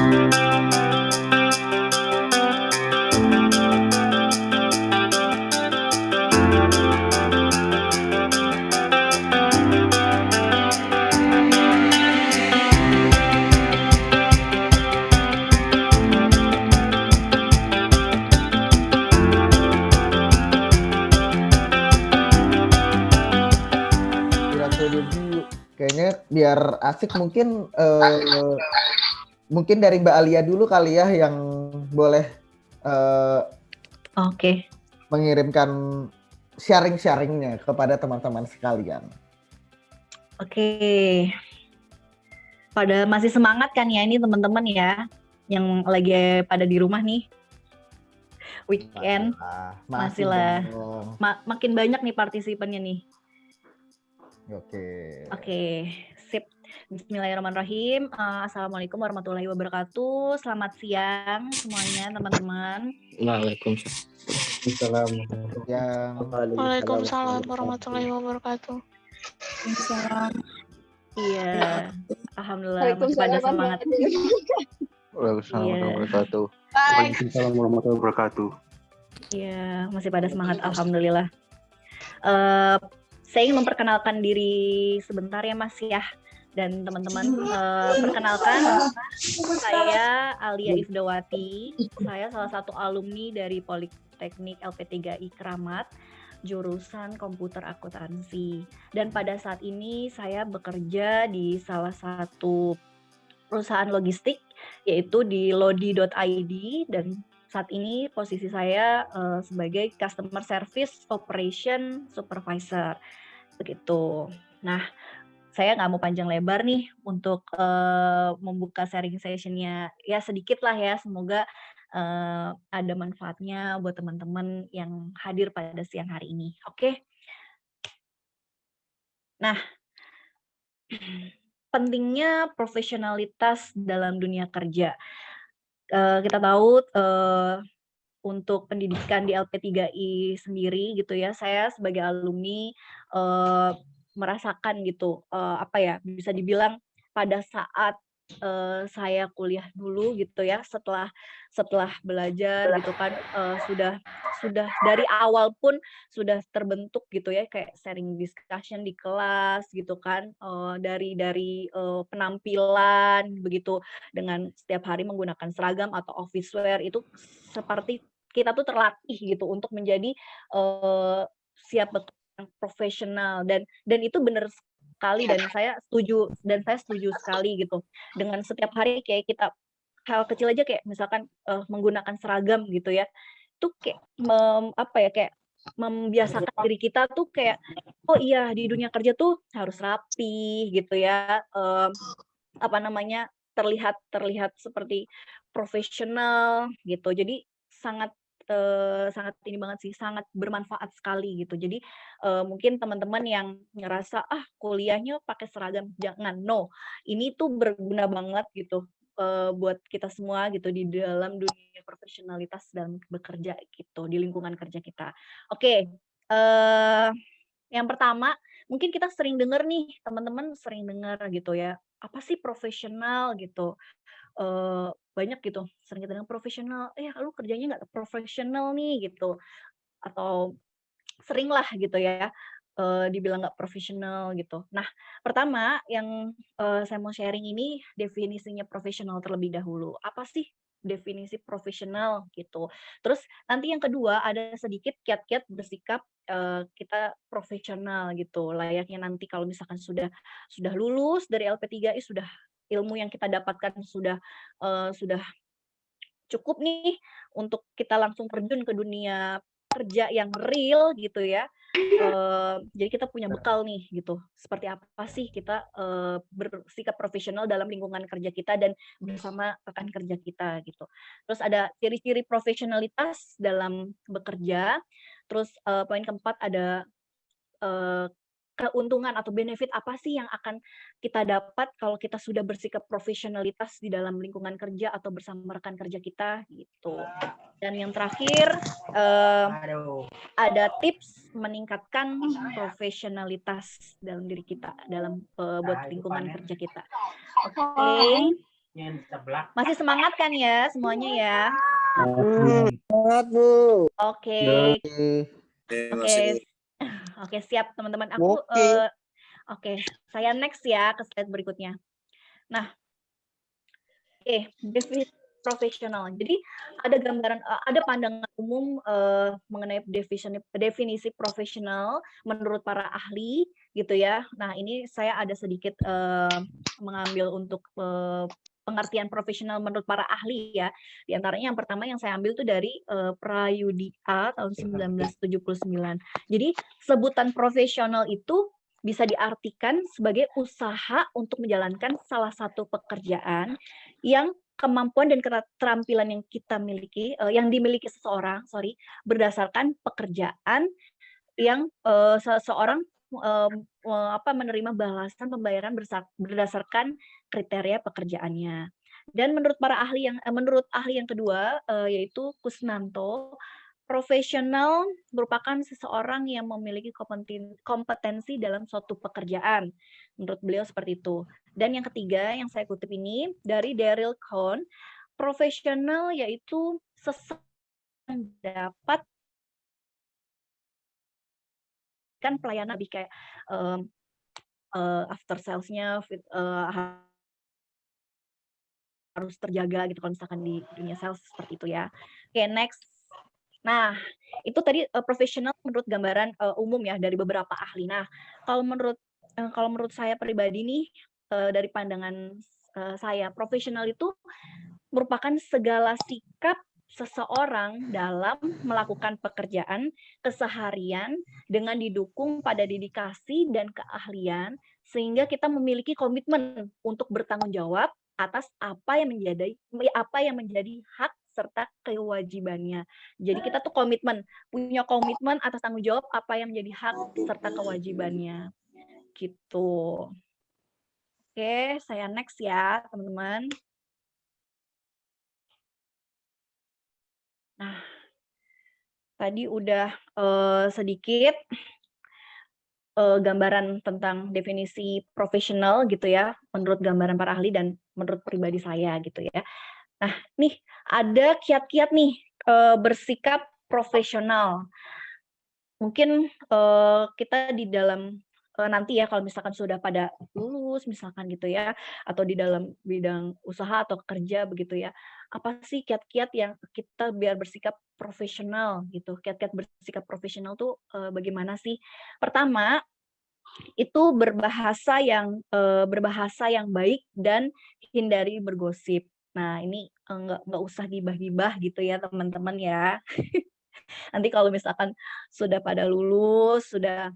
Jadi kayaknya biar asik mungkin dari Mbak Alia dulu kali ya yang boleh mengirimkan sharing-sharingnya kepada teman-teman sekalian. Oke. Pada masih semangat kan ya ini teman-teman ya yang lagi pada di rumah nih. Weekend. Masih lah. Makin banyak nih partisipannya nih. Oke, sip. Bismillahirrahmanirrahim. Assalamualaikum warahmatullahi wabarakatuh. Selamat siang semuanya teman-teman. Waalaikumsalam warahmatullahi wabarakatuh. Iya, alhamdulillah masih pada semangat. Waalaikumsalam warahmatullahi wabarakatuh. Waalaikumsalam warahmatullahi wabarakatuh. Iya, masih pada semangat, alhamdulillah. Saya ingin memperkenalkan diri sebentar ya Mas ya dan teman-teman. Perkenalkan, saya Alia Ifdawati. Saya salah satu alumni dari Politeknik LP3I Kramat, jurusan komputer akuntansi. Dan pada saat ini saya bekerja di salah satu perusahaan logistik, yaitu di lodi.id, dan saat ini posisi saya sebagai Customer Service Operation Supervisor. Begitu. Nah, saya nggak mau panjang lebar nih untuk membuka sharing session-nya. Ya sedikit lah ya, semoga ada manfaatnya buat teman-teman yang hadir pada siang hari ini. Oke. Nah, pentingnya profesionalitas dalam dunia kerja. Kita tahu untuk pendidikan di LP3I sendiri gitu ya, saya sebagai alumni merasakan gitu bisa dibilang pada saat saya kuliah dulu gitu ya, setelah belajar gitu kan, sudah dari awal pun sudah terbentuk gitu ya, kayak sharing discussion di kelas gitu kan, dari penampilan begitu, dengan setiap hari menggunakan seragam atau office wear, itu seperti kita tuh terlatih gitu untuk menjadi siap profesional, dan itu benar sekali, dan saya setuju sekali gitu dengan setiap hari kayak kita hal kecil aja kayak misalkan menggunakan seragam gitu ya, itu kayak kayak membiasakan diri kita tuh kayak, oh iya di dunia kerja tuh harus rapi gitu ya, terlihat seperti profesional gitu. Jadi sangat ini banget sih, sangat bermanfaat sekali gitu. Jadi mungkin teman-teman yang ngerasa kuliahnya pakai seragam, jangan, no, ini tuh berguna banget gitu buat kita semua gitu di dalam dunia profesionalitas dan bekerja gitu di lingkungan kerja kita. Oke, yang pertama mungkin kita sering dengar nih, teman-teman sering dengar gitu ya, apa sih profesional gitu. Banyak gitu, sering kita bilang profesional, lu kerjanya nggak profesional nih gitu, atau sering lah gitu ya, dibilang nggak profesional gitu. Nah, pertama yang saya mau sharing ini definisinya profesional terlebih dahulu. Apa sih definisi profesional gitu. Terus nanti yang kedua ada sedikit kiat-kiat bersikap kita profesional gitu. Layaknya nanti kalau misalkan sudah lulus dari LP3I, sudah ilmu yang kita dapatkan sudah cukup nih untuk kita langsung terjun ke dunia kerja yang real gitu ya. Jadi kita punya bekal nih gitu. Seperti apa sih kita bersikap profesional dalam lingkungan kerja kita dan bersama rekan kerja kita gitu. Terus ada ciri-ciri profesionalitas dalam bekerja. Terus poin keempat ada keuntungan atau benefit apa sih yang akan kita dapat kalau kita sudah bersikap profesionalitas di dalam lingkungan kerja atau bersama rekan kerja kita gitu. Dan yang terakhir ada tips meningkatkan profesionalitas dalam diri kita, dalam buat lingkungan kerja kita. Oke. Masih semangat kan ya semuanya ya? Semangat, Bu. Oke. Oke. Oke. Oke, siap teman-teman. Aku oke, saya next ya ke slide berikutnya. Nah, definisi profesional. Jadi ada gambaran, ada pandangan umum mengenai definisi profesional menurut para ahli gitu ya. Nah, ini saya ada sedikit mengambil untuk pengertian profesional menurut para ahli ya. Di antaranya yang pertama yang saya ambil itu dari Prayudika tahun 1979. Jadi sebutan profesional itu bisa diartikan sebagai usaha untuk menjalankan salah satu pekerjaan yang kemampuan dan keterampilan yang kita miliki, yang dimiliki seseorang, berdasarkan pekerjaan yang seseorang menerima balasan pembayaran berdasarkan kriteria pekerjaannya. Dan menurut ahli yang kedua yaitu Kusnanto, profesional merupakan seseorang yang memiliki kompetensi dalam suatu pekerjaan. Menurut beliau seperti itu. Dan yang ketiga yang saya kutip ini dari Daryl Cohn, profesional yaitu seseorang yang dapat kan pelayanan lebih kayak after sales-nya harus terjaga gitu kalau misalkan di dunia sales seperti itu ya. Oke, next. Nah, itu tadi profesional menurut gambaran umum ya dari beberapa ahli. Nah, kalau menurut saya pribadi nih dari pandangan saya, profesional itu merupakan segala sikap seseorang dalam melakukan pekerjaan keseharian dengan didukung pada dedikasi dan keahlian sehingga kita memiliki komitmen untuk bertanggung jawab atas apa yang menjadi hak serta kewajibannya. Jadi kita tuh punya komitmen atas tanggung jawab apa yang menjadi hak serta kewajibannya. Gitu. Oke, saya next ya, teman-teman. Nah, tadi udah sedikit gambaran tentang definisi profesional gitu ya, menurut gambaran para ahli dan menurut pribadi saya gitu ya. Nah, nih ada kiat-kiat nih bersikap profesional. Mungkin kita di dalam nanti ya kalau misalkan sudah pada lulus misalkan gitu ya, atau di dalam bidang usaha atau kerja begitu ya, apa sih kiat-kiat yang kita biar bersikap profesional gitu, kiat-kiat bersikap profesional tuh bagaimana sih? Pertama, itu berbahasa yang baik dan hindari bergosip. Nah ini nggak usah gibah-gibah gitu ya teman-teman ya. Nanti kalau misalkan sudah pada lulus, sudah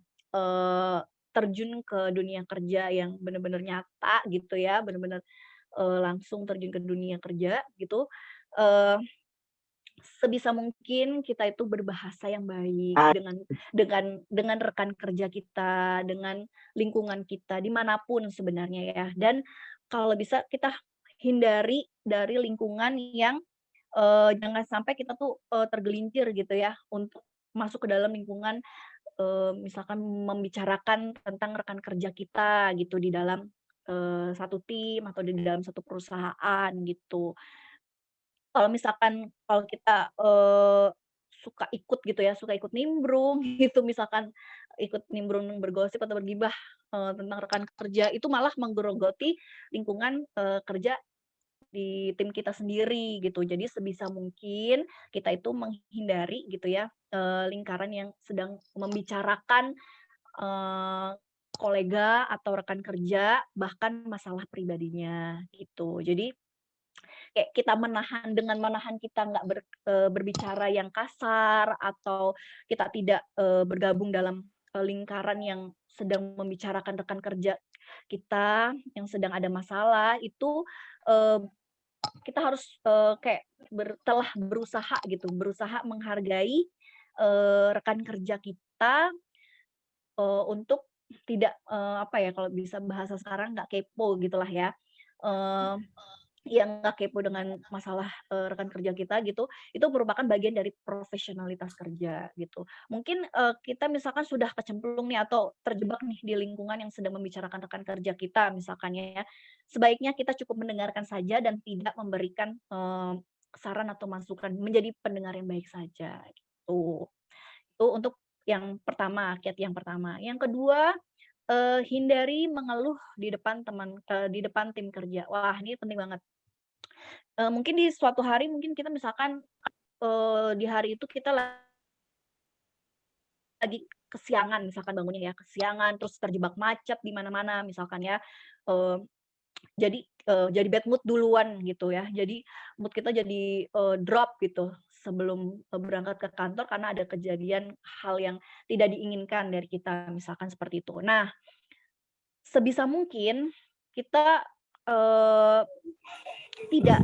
terjun ke dunia kerja yang benar-benar nyata gitu ya, benar-benar langsung terjun ke dunia kerja gitu, sebisa mungkin kita itu berbahasa yang baik dengan rekan kerja kita, dengan lingkungan kita, dimanapun sebenarnya ya. Dan kalau bisa kita hindari dari lingkungan yang jangan sampai kita tuh tergelincir gitu ya untuk masuk ke dalam lingkungan misalkan membicarakan tentang rekan kerja kita gitu di dalam satu tim atau di dalam satu perusahaan gitu. Kalau kita suka ikut gitu ya, suka ikut nimbrung gitu misalkan ikut nimbrung bergosip atau bergibah tentang rekan kerja itu malah menggerogoti lingkungan kerja di tim kita sendiri gitu. Jadi sebisa mungkin kita itu menghindari gitu ya, lingkaran yang sedang membicarakan, eee, kolega atau rekan kerja, bahkan masalah pribadinya gitu. Jadi kayak kita dengan menahan kita nggak berbicara yang kasar atau kita tidak bergabung dalam lingkaran yang sedang membicarakan rekan kerja kita yang sedang ada masalah itu eee kita harus kayak telah berusaha gitu, berusaha menghargai rekan kerja kita untuk tidak apa ya, kalau bisa bahasa sekarang nggak kepo gitulah ya. Eee, yang nggak kepo dengan masalah rekan kerja kita gitu, itu merupakan bagian dari profesionalitas kerja gitu. Mungkin kita misalkan sudah kecemplung nih atau terjebak nih di lingkungan yang sedang membicarakan rekan kerja kita misalkan ya, sebaiknya kita cukup mendengarkan saja dan tidak memberikan saran atau masukan, menjadi pendengar yang baik saja gitu. Itu untuk yang pertama, kiat yang pertama. Yang kedua, hindari mengeluh di depan di depan tim kerja. Wah, ini penting banget. Mungkin di suatu hari mungkin kita misalkan, di hari itu kita lagi kesiangan misalkan bangunnya ya, kesiangan terus terjebak macet di mana-mana misalkan ya, eee, jadi bad mood duluan gitu ya. Jadi mood kita jadi, drop gitu sebelum, berangkat ke kantor karena ada kejadian hal yang tidak diinginkan dari kita, misalkan seperti itu. Nah, sebisa mungkin kita, eee, tidak,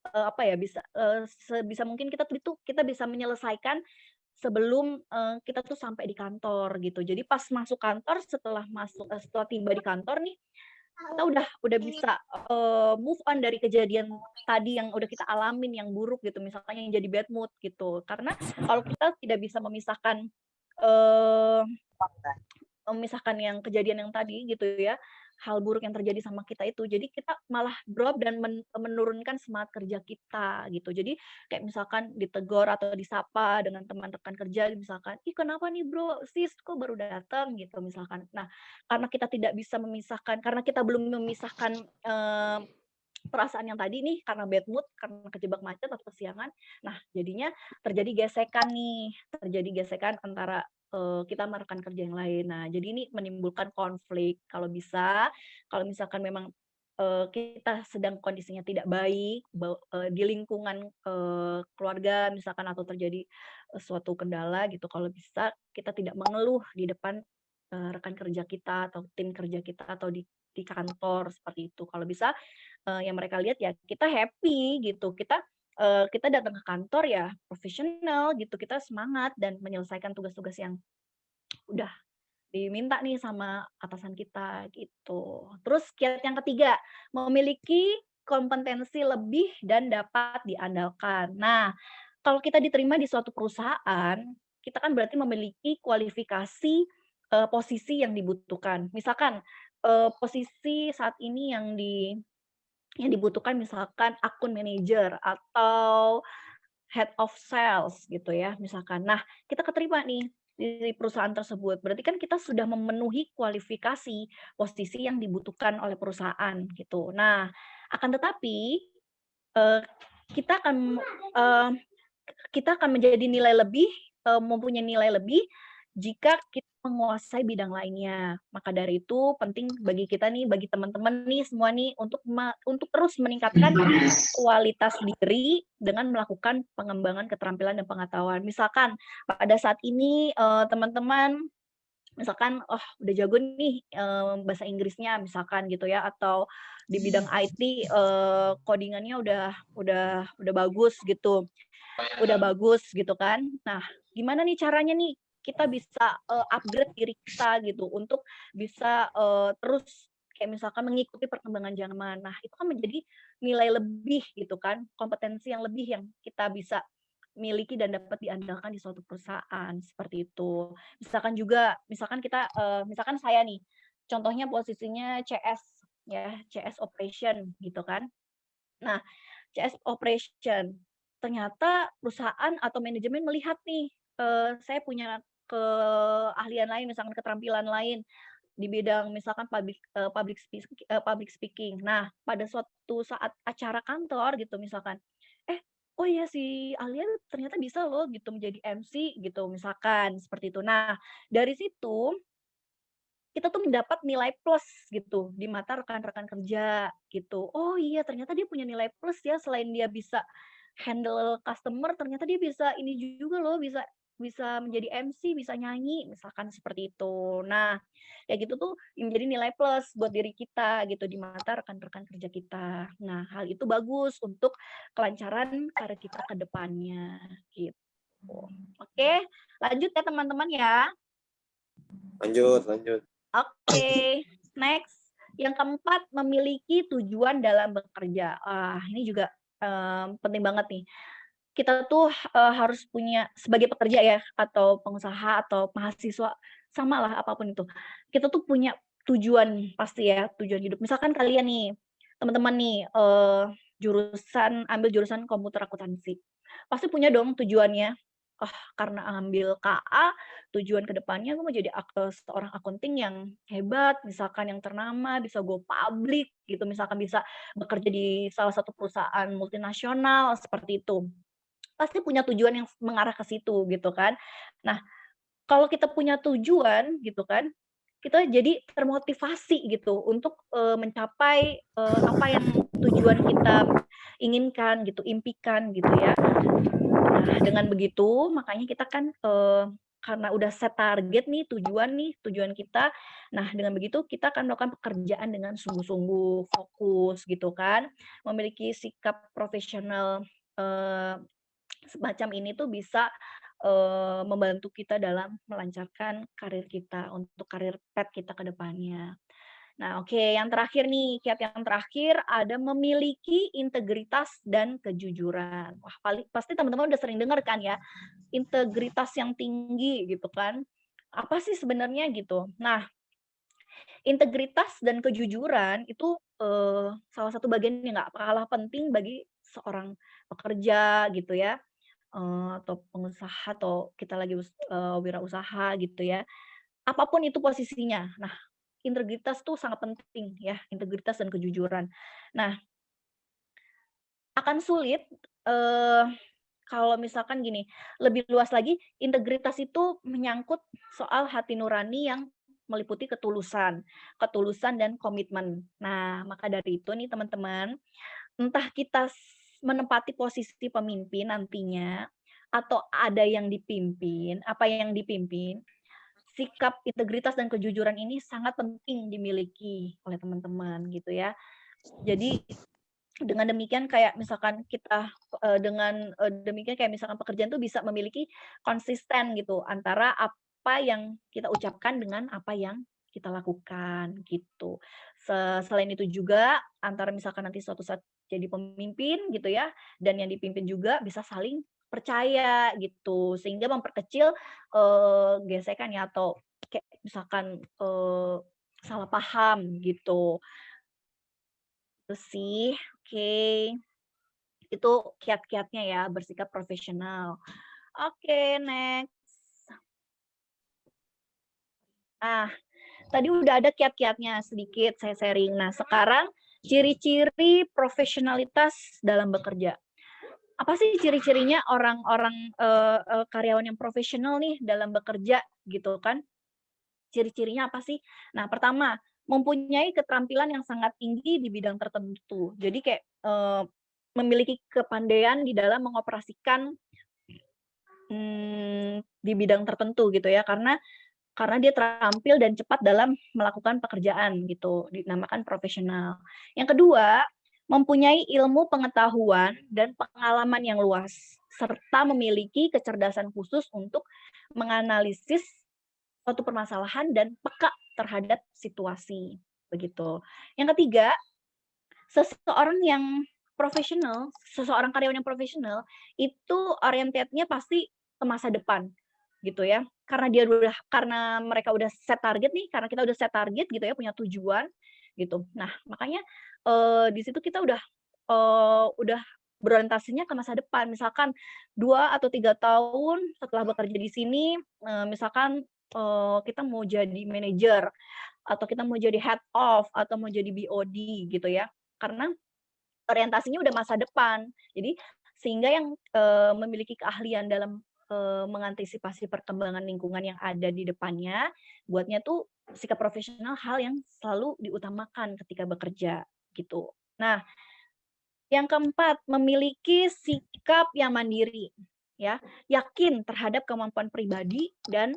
apa ya, sebisa mungkin kita bisa menyelesaikan sebelum, kita tuh sampai di kantor gitu. Jadi pas masuk kantor, setelah tiba di kantor nih, kita udah bisa, move on dari kejadian tadi yang udah kita alamin yang buruk gitu, misalkan yang jadi bad mood gitu. Karena kalau kita tidak bisa eee, memisahkan yang kejadian yang tadi gitu ya, hal buruk yang terjadi sama kita itu, jadi kita malah drop dan menurunkan semangat kerja kita gitu. Jadi kayak misalkan ditegur atau disapa dengan teman rekan kerja misalkan, "Ih kenapa nih Bro, Sis kok baru datang?" Gitu misalkan. Nah, karena kita tidak bisa memisahkan, karena kita belum memisahkan, perasaan yang tadi nih karena bad mood, karena kejebak macet atau kesiangan. Nah, jadinya terjadi gesekan antara, kita sama rekan kerja yang lain. Nah, jadi ini menimbulkan konflik. Kalau misalkan memang, kita sedang kondisinya tidak baik, di lingkungan, keluarga misalkan atau terjadi, suatu kendala gitu, kalau bisa kita tidak mengeluh di depan, rekan kerja kita atau tim kerja kita atau di kantor, seperti itu. Kalau bisa yang mereka lihat ya kita happy gitu, kita datang ke kantor ya profesional gitu, kita semangat dan menyelesaikan tugas-tugas yang udah diminta nih sama atasan kita gitu. Terus kiat yang ketiga, memiliki kompetensi lebih dan dapat diandalkan. Nah, kalau kita diterima di suatu perusahaan, kita kan berarti memiliki kualifikasi, posisi yang dibutuhkan. Misalkan, posisi saat ini yang dibutuhkan misalkan akun manajer atau head of sales gitu ya misalkan. Nah, kita keterima nih di perusahaan tersebut, berarti kan kita sudah memenuhi kualifikasi posisi yang dibutuhkan oleh perusahaan gitu. Nah, akan tetapi, eee, kita akan, eee, kita akan menjadi mempunyai nilai lebih jika kita menguasai bidang lainnya. Maka dari itu penting bagi kita nih, bagi teman-teman nih semua nih untuk terus meningkatkan kualitas diri dengan melakukan pengembangan keterampilan dan pengetahuan. Misalkan pada saat ini, teman-teman misalkan, oh udah jago nih, bahasa Inggrisnya misalkan gitu ya, atau di bidang IT, coding-annya udah bagus gitu kan. Nah, gimana nih caranya nih kita bisa, upgrade diri kita gitu untuk bisa, terus kayak misalkan mengikuti perkembangan zaman. Nah, itu kan menjadi nilai lebih gitu kan, kompetensi yang lebih yang kita bisa miliki dan dapat diandalkan di suatu perusahaan, seperti itu. Misalkan saya nih, contohnya posisinya CS ya, CS operation gitu kan. Nah, CS operation, ternyata perusahaan atau manajemen melihat nih, saya punya keahlian lain, misalkan keterampilan lain di bidang misalkan public speaking. Nah, pada suatu saat acara kantor gitu misalkan, "Eh, oh iya si Alia ternyata bisa loh gitu menjadi MC," gitu misalkan, seperti itu. Nah, dari situ kita tuh mendapat nilai plus gitu di mata rekan-rekan kerja gitu. Oh iya ternyata dia punya nilai plus ya selain dia bisa handle customer ternyata dia bisa ini juga loh, bisa bisa menjadi MC, bisa nyanyi, misalkan seperti itu. Nah, kayak gitu tuh yang menjadi nilai plus buat diri kita gitu di mata rekan-rekan kerja kita. Nah, hal itu bagus untuk kelancaran karir kita ke depannya gitu. Oke, lanjut ya teman-teman ya. Lanjut. Oke, next. Yang keempat, memiliki tujuan dalam bekerja. Ini juga penting banget nih. Kita tuh harus punya sebagai pekerja ya, atau pengusaha atau mahasiswa, samalah apapun itu. Kita tuh punya tujuan pasti ya, tujuan hidup. Misalkan kalian nih, teman-teman nih, ambil jurusan komputer akuntansi. Pasti punya dong tujuannya. Karena ambil KA, tujuan ke depannya gue mau jadi seorang akunting yang hebat, misalkan yang ternama, bisa go public gitu, misalkan bisa bekerja di salah satu perusahaan multinasional, seperti itu. Pasti punya tujuan yang mengarah ke situ gitu kan. Nah, kalau kita punya tujuan gitu kan, kita jadi termotivasi gitu untuk mencapai apa yang tujuan kita inginkan gitu, impikan gitu ya. Nah, dengan begitu makanya kita kan karena udah set target nih, tujuan kita. Nah, dengan begitu kita akan melakukan pekerjaan dengan sungguh-sungguh, fokus gitu kan. Memiliki sikap profesional semacam ini tuh bisa membantu kita dalam melancarkan karir kita, untuk karir pet kita ke depannya. Nah, oke, yang terakhir nih, kiat yang terakhir ada memiliki integritas dan kejujuran. Wah, pasti teman-teman udah sering dengar kan ya, integritas yang tinggi gitu kan. Apa sih sebenarnya gitu? Nah, integritas dan kejujuran itu salah satu bagian yang nggak kalah penting bagi seorang pekerja gitu ya, atau pengusaha atau kita lagi wirausaha gitu ya. Apapun itu posisinya. Nah, integritas tuh sangat penting ya, integritas dan kejujuran. Nah, akan sulit kalau misalkan gini, lebih luas lagi, integritas itu menyangkut soal hati nurani yang meliputi ketulusan dan komitmen. Nah, maka dari itu nih teman-teman, entah kita menempati posisi pemimpin nantinya, atau ada yang dipimpin, apa yang dipimpin, sikap integritas dan kejujuran ini sangat penting dimiliki oleh teman-teman gitu ya. Jadi dengan demikian kayak misalkan kita demikian kayak misalkan pekerjaan tuh bisa memiliki konsisten gitu antara apa yang kita ucapkan dengan apa yang kita lakukan gitu. Selain itu juga antara misalkan nanti suatu saat jadi pemimpin gitu ya, dan yang dipimpin juga bisa saling percaya gitu, sehingga memperkecil gesekan ya atau kayak misalkan salah paham gitu. Itu sih, oke. Itu kiat-kiatnya ya, bersikap profesional. Oke, next. Nah, tadi udah ada kiat-kiatnya sedikit saya sharing. Nah, sekarang ciri-ciri profesionalitas dalam bekerja. Apa sih ciri-cirinya orang-orang karyawan yang profesional nih dalam bekerja gitu kan? Ciri-cirinya apa sih? Nah, pertama, mempunyai keterampilan yang sangat tinggi di bidang tertentu. Jadi kayak memiliki kepandaian di dalam mengoperasikan di bidang tertentu gitu ya, karena dia terampil dan cepat dalam melakukan pekerjaan gitu, dinamakan profesional. Yang kedua, mempunyai ilmu pengetahuan dan pengalaman yang luas, serta memiliki kecerdasan khusus untuk menganalisis suatu permasalahan dan peka terhadap situasi, begitu. Yang ketiga, seseorang karyawan yang profesional itu oriented-nya pasti ke masa depan gitu ya. Karena mereka udah set target nih, karena kita udah set target gitu ya, punya tujuan gitu. Nah, makanya di situ kita udah berorientasinya ke masa depan. Misalkan 2 atau 3 tahun setelah bekerja di sini, misalkan kita mau jadi manajer atau kita mau jadi head of atau mau jadi BOD gitu ya. Karena orientasinya udah masa depan. Jadi sehingga yang memiliki keahlian dalam mengantisipasi perkembangan lingkungan yang ada di depannya, buatnya tuh sikap profesional hal yang selalu diutamakan ketika bekerja gitu. Nah, yang keempat, memiliki sikap yang mandiri ya, yakin terhadap kemampuan pribadi dan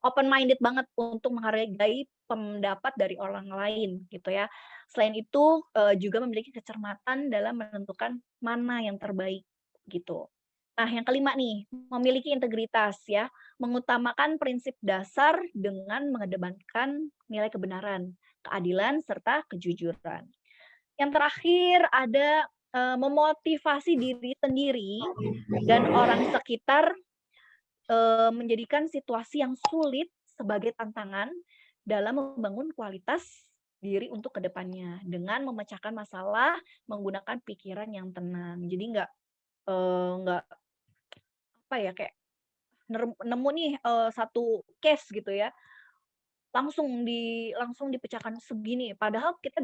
open minded banget untuk menghargai pendapat dari orang lain gitu ya. Selain itu juga memiliki kecermatan dalam menentukan mana yang terbaik gitu. Nah, yang kelima nih, memiliki integritas ya, mengutamakan prinsip dasar dengan mengedepankan nilai kebenaran. keadilan, serta kejujuran. Yang terakhir ada memotivasi diri sendiri dan orang sekitar menjadikan situasi yang sulit sebagai tantangan dalam membangun kualitas diri untuk kedepannya dengan memecahkan masalah menggunakan pikiran yang tenang. Jadi nggak apa ya kayak nemu nih satu case gitu ya, langsung dipecahkan segini. Padahal kita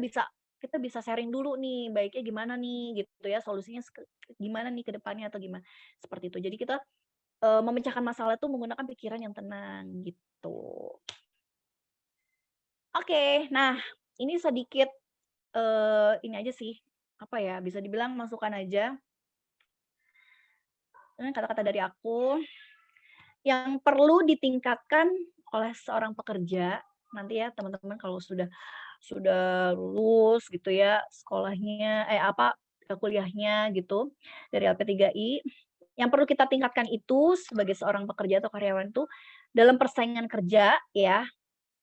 bisa sharing dulu nih, baiknya gimana nih gitu ya, solusinya gimana nih ke depannya atau gimana, seperti itu. Jadi kita memecahkan masalah itu menggunakan pikiran yang tenang gitu. Oke, nah ini sedikit ini aja sih, apa ya, bisa dibilang masukan aja. Ini kata-kata dari aku yang perlu ditingkatkan oleh seorang pekerja nanti ya teman-teman kalau sudah lulus gitu ya sekolahnya kuliahnya gitu dari LP3I, yang perlu kita tingkatkan itu sebagai seorang pekerja atau karyawan itu dalam persaingan kerja ya,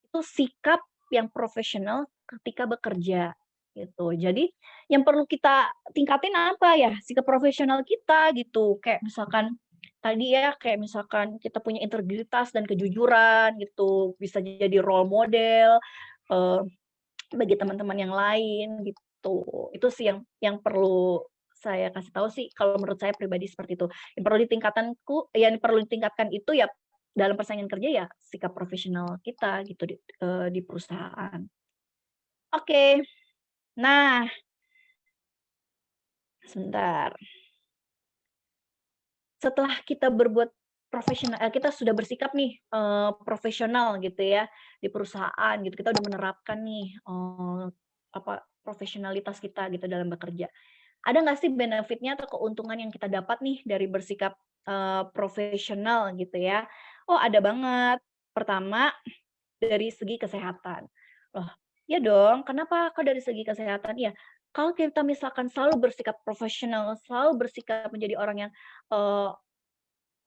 itu sikap yang profesional ketika bekerja gitu. Jadi yang perlu kita tingkatin apa ya? Sikap profesional kita gitu. Kayak misalkan tadi ya, kayak misalkan kita punya integritas dan kejujuran gitu, bisa jadi role model bagi teman-teman yang lain gitu. Itu sih yang perlu saya kasih tahu sih kalau menurut saya pribadi seperti itu. Yang perlu ditingkatkan itu ya dalam persaingan kerja ya sikap profesional kita gitu di perusahaan. Oke. Nah, sebentar. Setelah kita berbuat profesional, kita sudah bersikap nih profesional gitu ya di perusahaan gitu. Kita udah menerapkan nih profesionalitas kita gitu dalam bekerja. Ada nggak sih benefitnya atau keuntungan yang kita dapat nih dari bersikap profesional gitu ya? Oh ada banget. Pertama dari segi kesehatan. Loh, ya dong. Kenapa kok dari segi kesehatan? Ya, kalau kita misalkan selalu bersikap profesional, selalu bersikap menjadi orang yang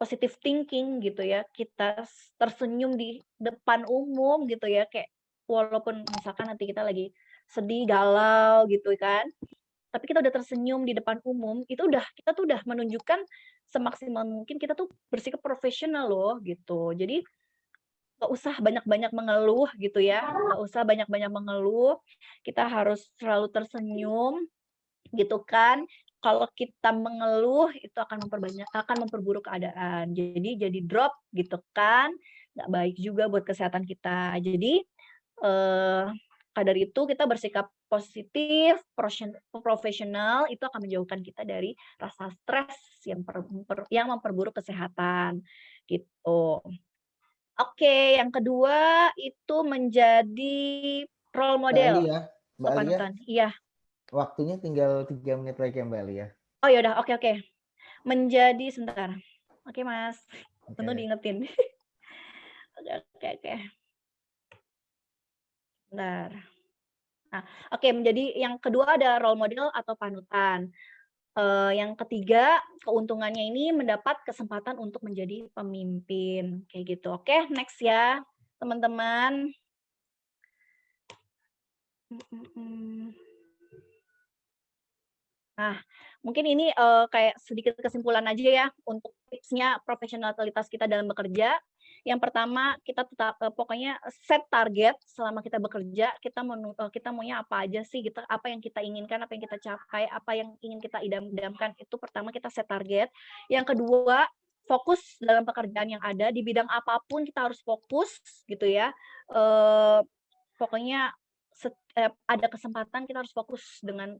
positive thinking gitu ya, kita tersenyum di depan umum gitu ya, kayak walaupun misalkan nanti kita lagi sedih, galau gitu kan, tapi kita udah tersenyum di depan umum, kita tuh udah menunjukkan semaksimal mungkin kita tuh bersikap profesional loh gitu. Jadi nggak usah banyak-banyak mengeluh gitu ya, nggak usah banyak-banyak mengeluh, kita harus selalu tersenyum gitu kan. Kalau kita mengeluh itu akan memperburuk keadaan. Jadi drop gitu kan, nggak baik juga buat kesehatan kita. Jadi dari itu kita bersikap positif, profesional itu akan menjauhkan kita dari rasa stres yang memperburuk kesehatan gitu. Oke, yang kedua itu menjadi role Mbak model Alia, Mbak atau Alia, panutan. Iya. waktunya tinggal 3 menit lagi ya Mbak Alia. Oh ya udah, oke. Menjadi sebentar. Oke, Mas. Tentu Oke. diingetin. Oke. Bentar. Nah, oke, menjadi yang kedua ada role model atau panutan. Yang ketiga, keuntungannya ini mendapat kesempatan untuk menjadi pemimpin, kayak gitu. Oke, next ya, teman-teman. Nah, mungkin ini kayak sedikit kesimpulan aja ya untuk tipsnya profesionalitas kita dalam bekerja. Yang pertama, kita tetap pokoknya set target selama kita bekerja, kita maunya apa aja sih, gitu, apa yang kita inginkan, apa yang kita capai, apa yang ingin kita idam-idamkan, itu pertama kita set target. Yang kedua, fokus dalam pekerjaan yang ada, di bidang apapun kita harus fokus gitu ya. Pokoknya ada kesempatan kita harus fokus dengan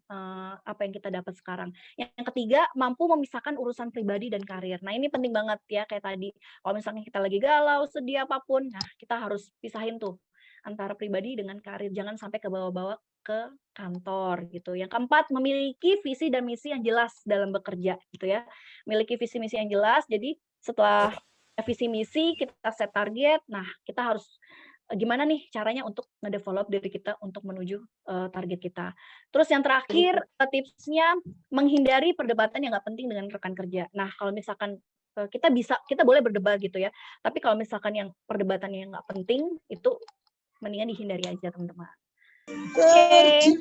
apa yang kita dapat sekarang. Yang ketiga, mampu memisahkan urusan pribadi dan karir. Nah, ini penting banget ya kayak tadi. Kalau misalnya kita lagi galau, sedih apapun, nah kita harus pisahin tuh antara pribadi dengan karir. Jangan sampai kebawa-bawa ke kantor gitu. Yang keempat, memiliki visi dan misi yang jelas dalam bekerja gitu ya. Memiliki visi misi yang jelas. Jadi setelah visi misi kita set target. Nah, kita harus gimana nih caranya untuk ngedevelop diri kita untuk menuju target kita. Terus yang terakhir tipsnya menghindari perdebatan yang nggak penting dengan rekan kerja. Nah, kalau misalkan kita boleh berdebat gitu ya, tapi kalau misalkan yang perdebatannya nggak penting itu mendingan dihindari aja teman-teman. Oke.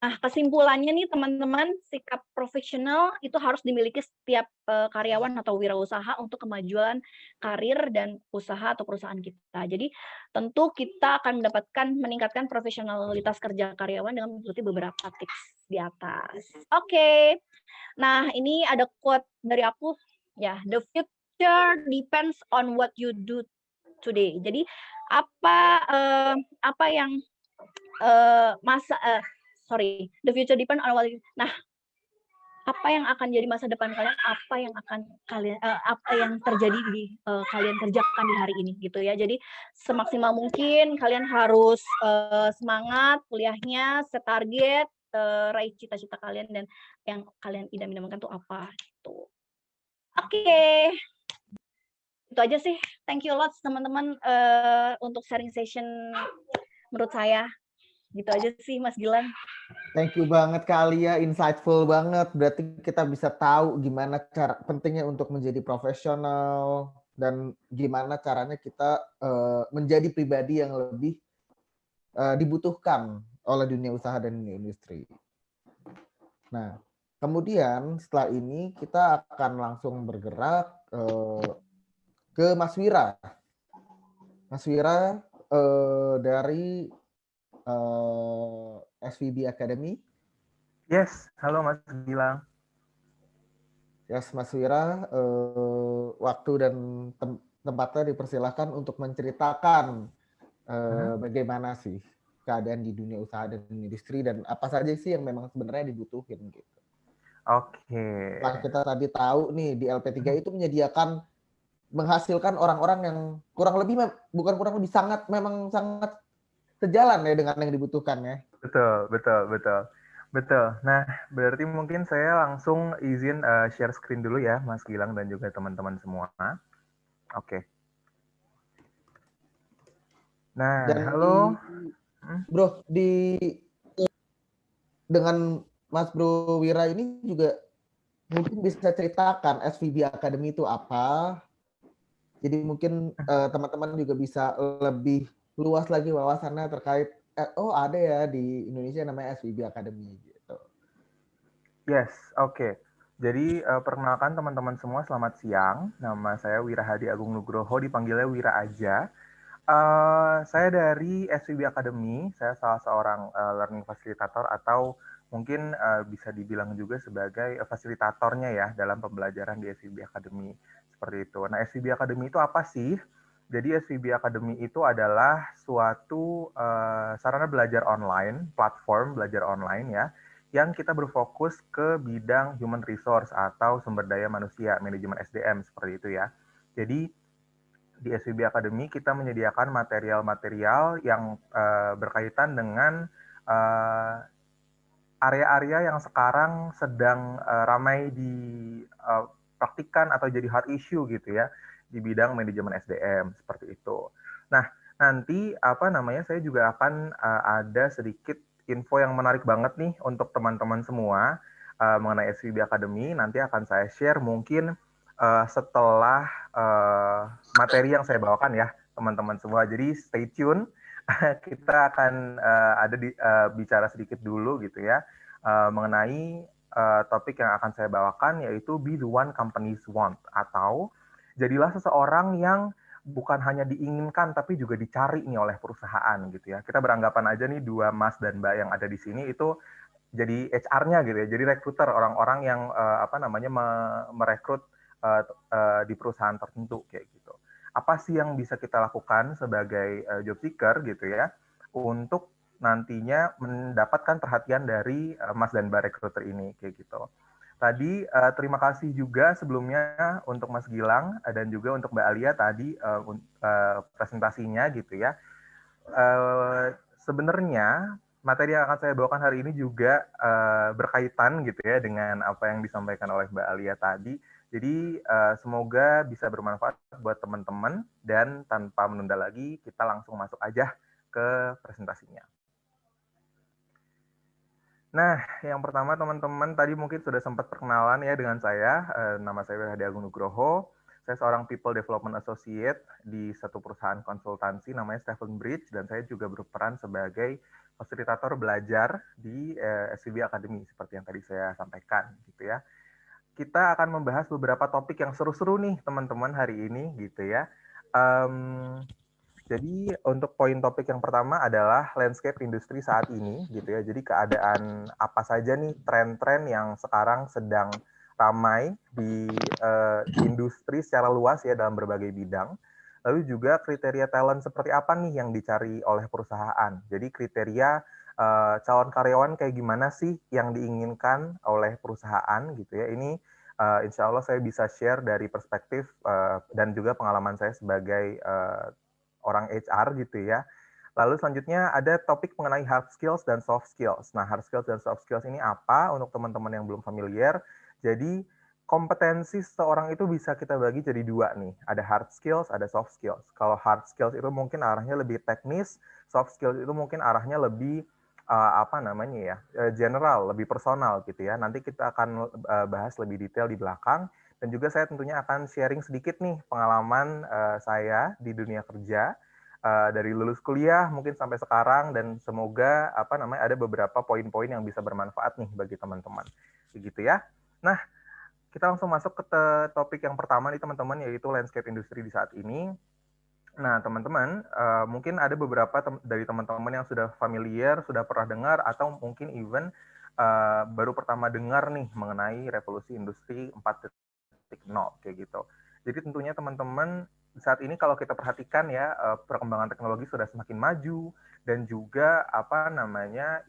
Nah, kesimpulannya nih teman-teman, sikap profesional itu harus dimiliki setiap karyawan atau wirausaha untuk kemajuan karir dan usaha atau perusahaan kita. Jadi tentu kita akan meningkatkan profesionalitas kerja karyawan dengan mengikuti beberapa tips di atas. Oke. Nah, ini ada quote dari aku ya, the future depends on what you do today. Jadi apa yang the future depend on what you. Nah, apa yang akan jadi masa depan kalian, apa yang terjadi di kalian kerjakan di hari ini gitu ya. Jadi semaksimal mungkin kalian harus semangat kuliahnya, set target, raih cita-cita kalian dan yang kalian idam-idamkan tuh apa gitu. Oke. Itu aja sih. Thank you a lot teman-teman untuk sharing session menurut saya. Gitu aja sih Mas Gilang. Thank you banget Kak Alia, insightful banget. Berarti kita bisa tahu gimana cara pentingnya untuk menjadi profesional dan gimana caranya kita menjadi pribadi yang lebih dibutuhkan oleh dunia usaha dan dunia industri. Nah, kemudian setelah ini kita akan langsung bergerak ke Mas Wira. Mas Wira dari SVB Academy. Yes, halo Mas Gilang. Yes, Mas Wira, waktu dan tempatnya dipersilahkan untuk menceritakan bagaimana sih keadaan di dunia usaha dan industri dan apa saja sih yang memang sebenarnya dibutuhin gitu. Oke. Setelah kita tadi tahu nih di LP3 itu menyediakan menghasilkan orang-orang yang kurang lebih sangat sejalan ya dengan yang dibutuhkan ya. Betul. Nah, berarti mungkin saya langsung izin share screen dulu ya, Mas Gilang dan juga teman-teman semua. Oke. Nah, dan halo. Bro, dengan Mas Bro Wira ini juga mungkin bisa ceritakan SVB Academy itu apa. Jadi mungkin teman-teman juga bisa lebih luas lagi wawasannya terkait ada ya di Indonesia namanya SVB Academy gitu. Yes, oke. Jadi perkenalkan teman-teman semua, selamat siang. Nama saya Wira Hadi Agung Nugroho, dipanggilnya Wira aja. Saya dari SVB Academy, saya salah seorang learning facilitator atau mungkin bisa dibilang juga sebagai fasilitatornya ya dalam pembelajaran di SVB Academy. Seperti itu. Nah, SVB Academy itu apa sih? Jadi SVB Academy itu adalah suatu sarana belajar online, platform belajar online ya, yang kita berfokus ke bidang human resource atau sumber daya manusia, manajemen SDM seperti itu ya. Jadi di SVB Academy kita menyediakan material-material yang berkaitan dengan area-area yang sekarang sedang ramai dipraktikkan atau jadi hard issue gitu ya di bidang manajemen SDM seperti itu. Nah, nanti saya juga akan ada sedikit info yang menarik banget nih untuk teman-teman semua mengenai SVB Academy. Nanti akan saya share mungkin setelah materi yang saya bawakan ya teman-teman semua. Jadi stay tune. Kita akan bicara sedikit dulu gitu ya mengenai topik yang akan saya bawakan, yaitu be the one companies want, atau jadilah seseorang yang bukan hanya diinginkan tapi juga dicari nih oleh perusahaan gitu ya. Kita beranggapan aja nih dua Mas dan Mbak yang ada di sini itu jadi HR-nya gitu ya, jadi recruiter, orang-orang yang merekrut di perusahaan tertentu kayak gitu. Apa sih yang bisa kita lakukan sebagai job seeker gitu ya untuk nantinya mendapatkan perhatian dari Mas dan Mbak recruiter ini kayak gitu. Tadi terima kasih juga sebelumnya untuk Mas Gilang dan juga untuk Mbak Alia tadi presentasinya gitu ya. Sebenarnya materi yang akan saya bawakan hari ini juga berkaitan gitu ya dengan apa yang disampaikan oleh Mbak Alia tadi. Jadi semoga bisa bermanfaat buat teman-teman dan tanpa menunda lagi kita langsung masuk aja ke presentasinya. Nah, yang pertama teman-teman tadi mungkin sudah sempat perkenalan ya dengan saya. Nama saya Hadi Agung Nugroho. Saya seorang People Development Associate di satu perusahaan konsultansi namanya Stephen Bridge, dan saya juga berperan sebagai fasilitator belajar di SVB Academy, seperti yang tadi saya sampaikan, gitu ya. Kita akan membahas beberapa topik yang seru-seru nih, teman-teman, hari ini, gitu ya. Jadi untuk poin topik yang pertama adalah landscape industri saat ini, gitu ya. Jadi keadaan apa saja nih tren-tren yang sekarang sedang ramai di industri secara luas ya dalam berbagai bidang. Lalu juga kriteria talent seperti apa nih yang dicari oleh perusahaan. Jadi kriteria calon karyawan kayak gimana sih yang diinginkan oleh perusahaan, gitu ya. Ini insya Allah saya bisa share dari perspektif dan juga pengalaman saya sebagai orang HR, gitu ya. Lalu selanjutnya ada topik mengenai hard skills dan soft skills. Nah, hard skills dan soft skills ini apa untuk teman-teman yang belum familiar? Jadi kompetensi seseorang itu bisa kita bagi jadi dua nih. Ada hard skills, ada soft skills. Kalau hard skills itu mungkin arahnya lebih teknis, soft skills itu mungkin arahnya lebih general, lebih personal, gitu ya. Nanti kita akan bahas lebih detail di belakang. Dan juga saya tentunya akan sharing sedikit nih pengalaman saya di dunia kerja dari lulus kuliah mungkin sampai sekarang, dan semoga ada beberapa poin-poin yang bisa bermanfaat nih bagi teman-teman. Begitu ya. Nah, kita langsung masuk ke topik yang pertama nih teman-teman, yaitu landscape industri di saat ini. Nah, teman-teman, mungkin ada beberapa dari teman-teman yang sudah familiar, sudah pernah dengar, atau mungkin even baru pertama dengar nih mengenai revolusi industri 4.0 kayak gitu. Jadi tentunya teman-teman saat ini kalau kita perhatikan ya, perkembangan teknologi sudah semakin maju, dan juga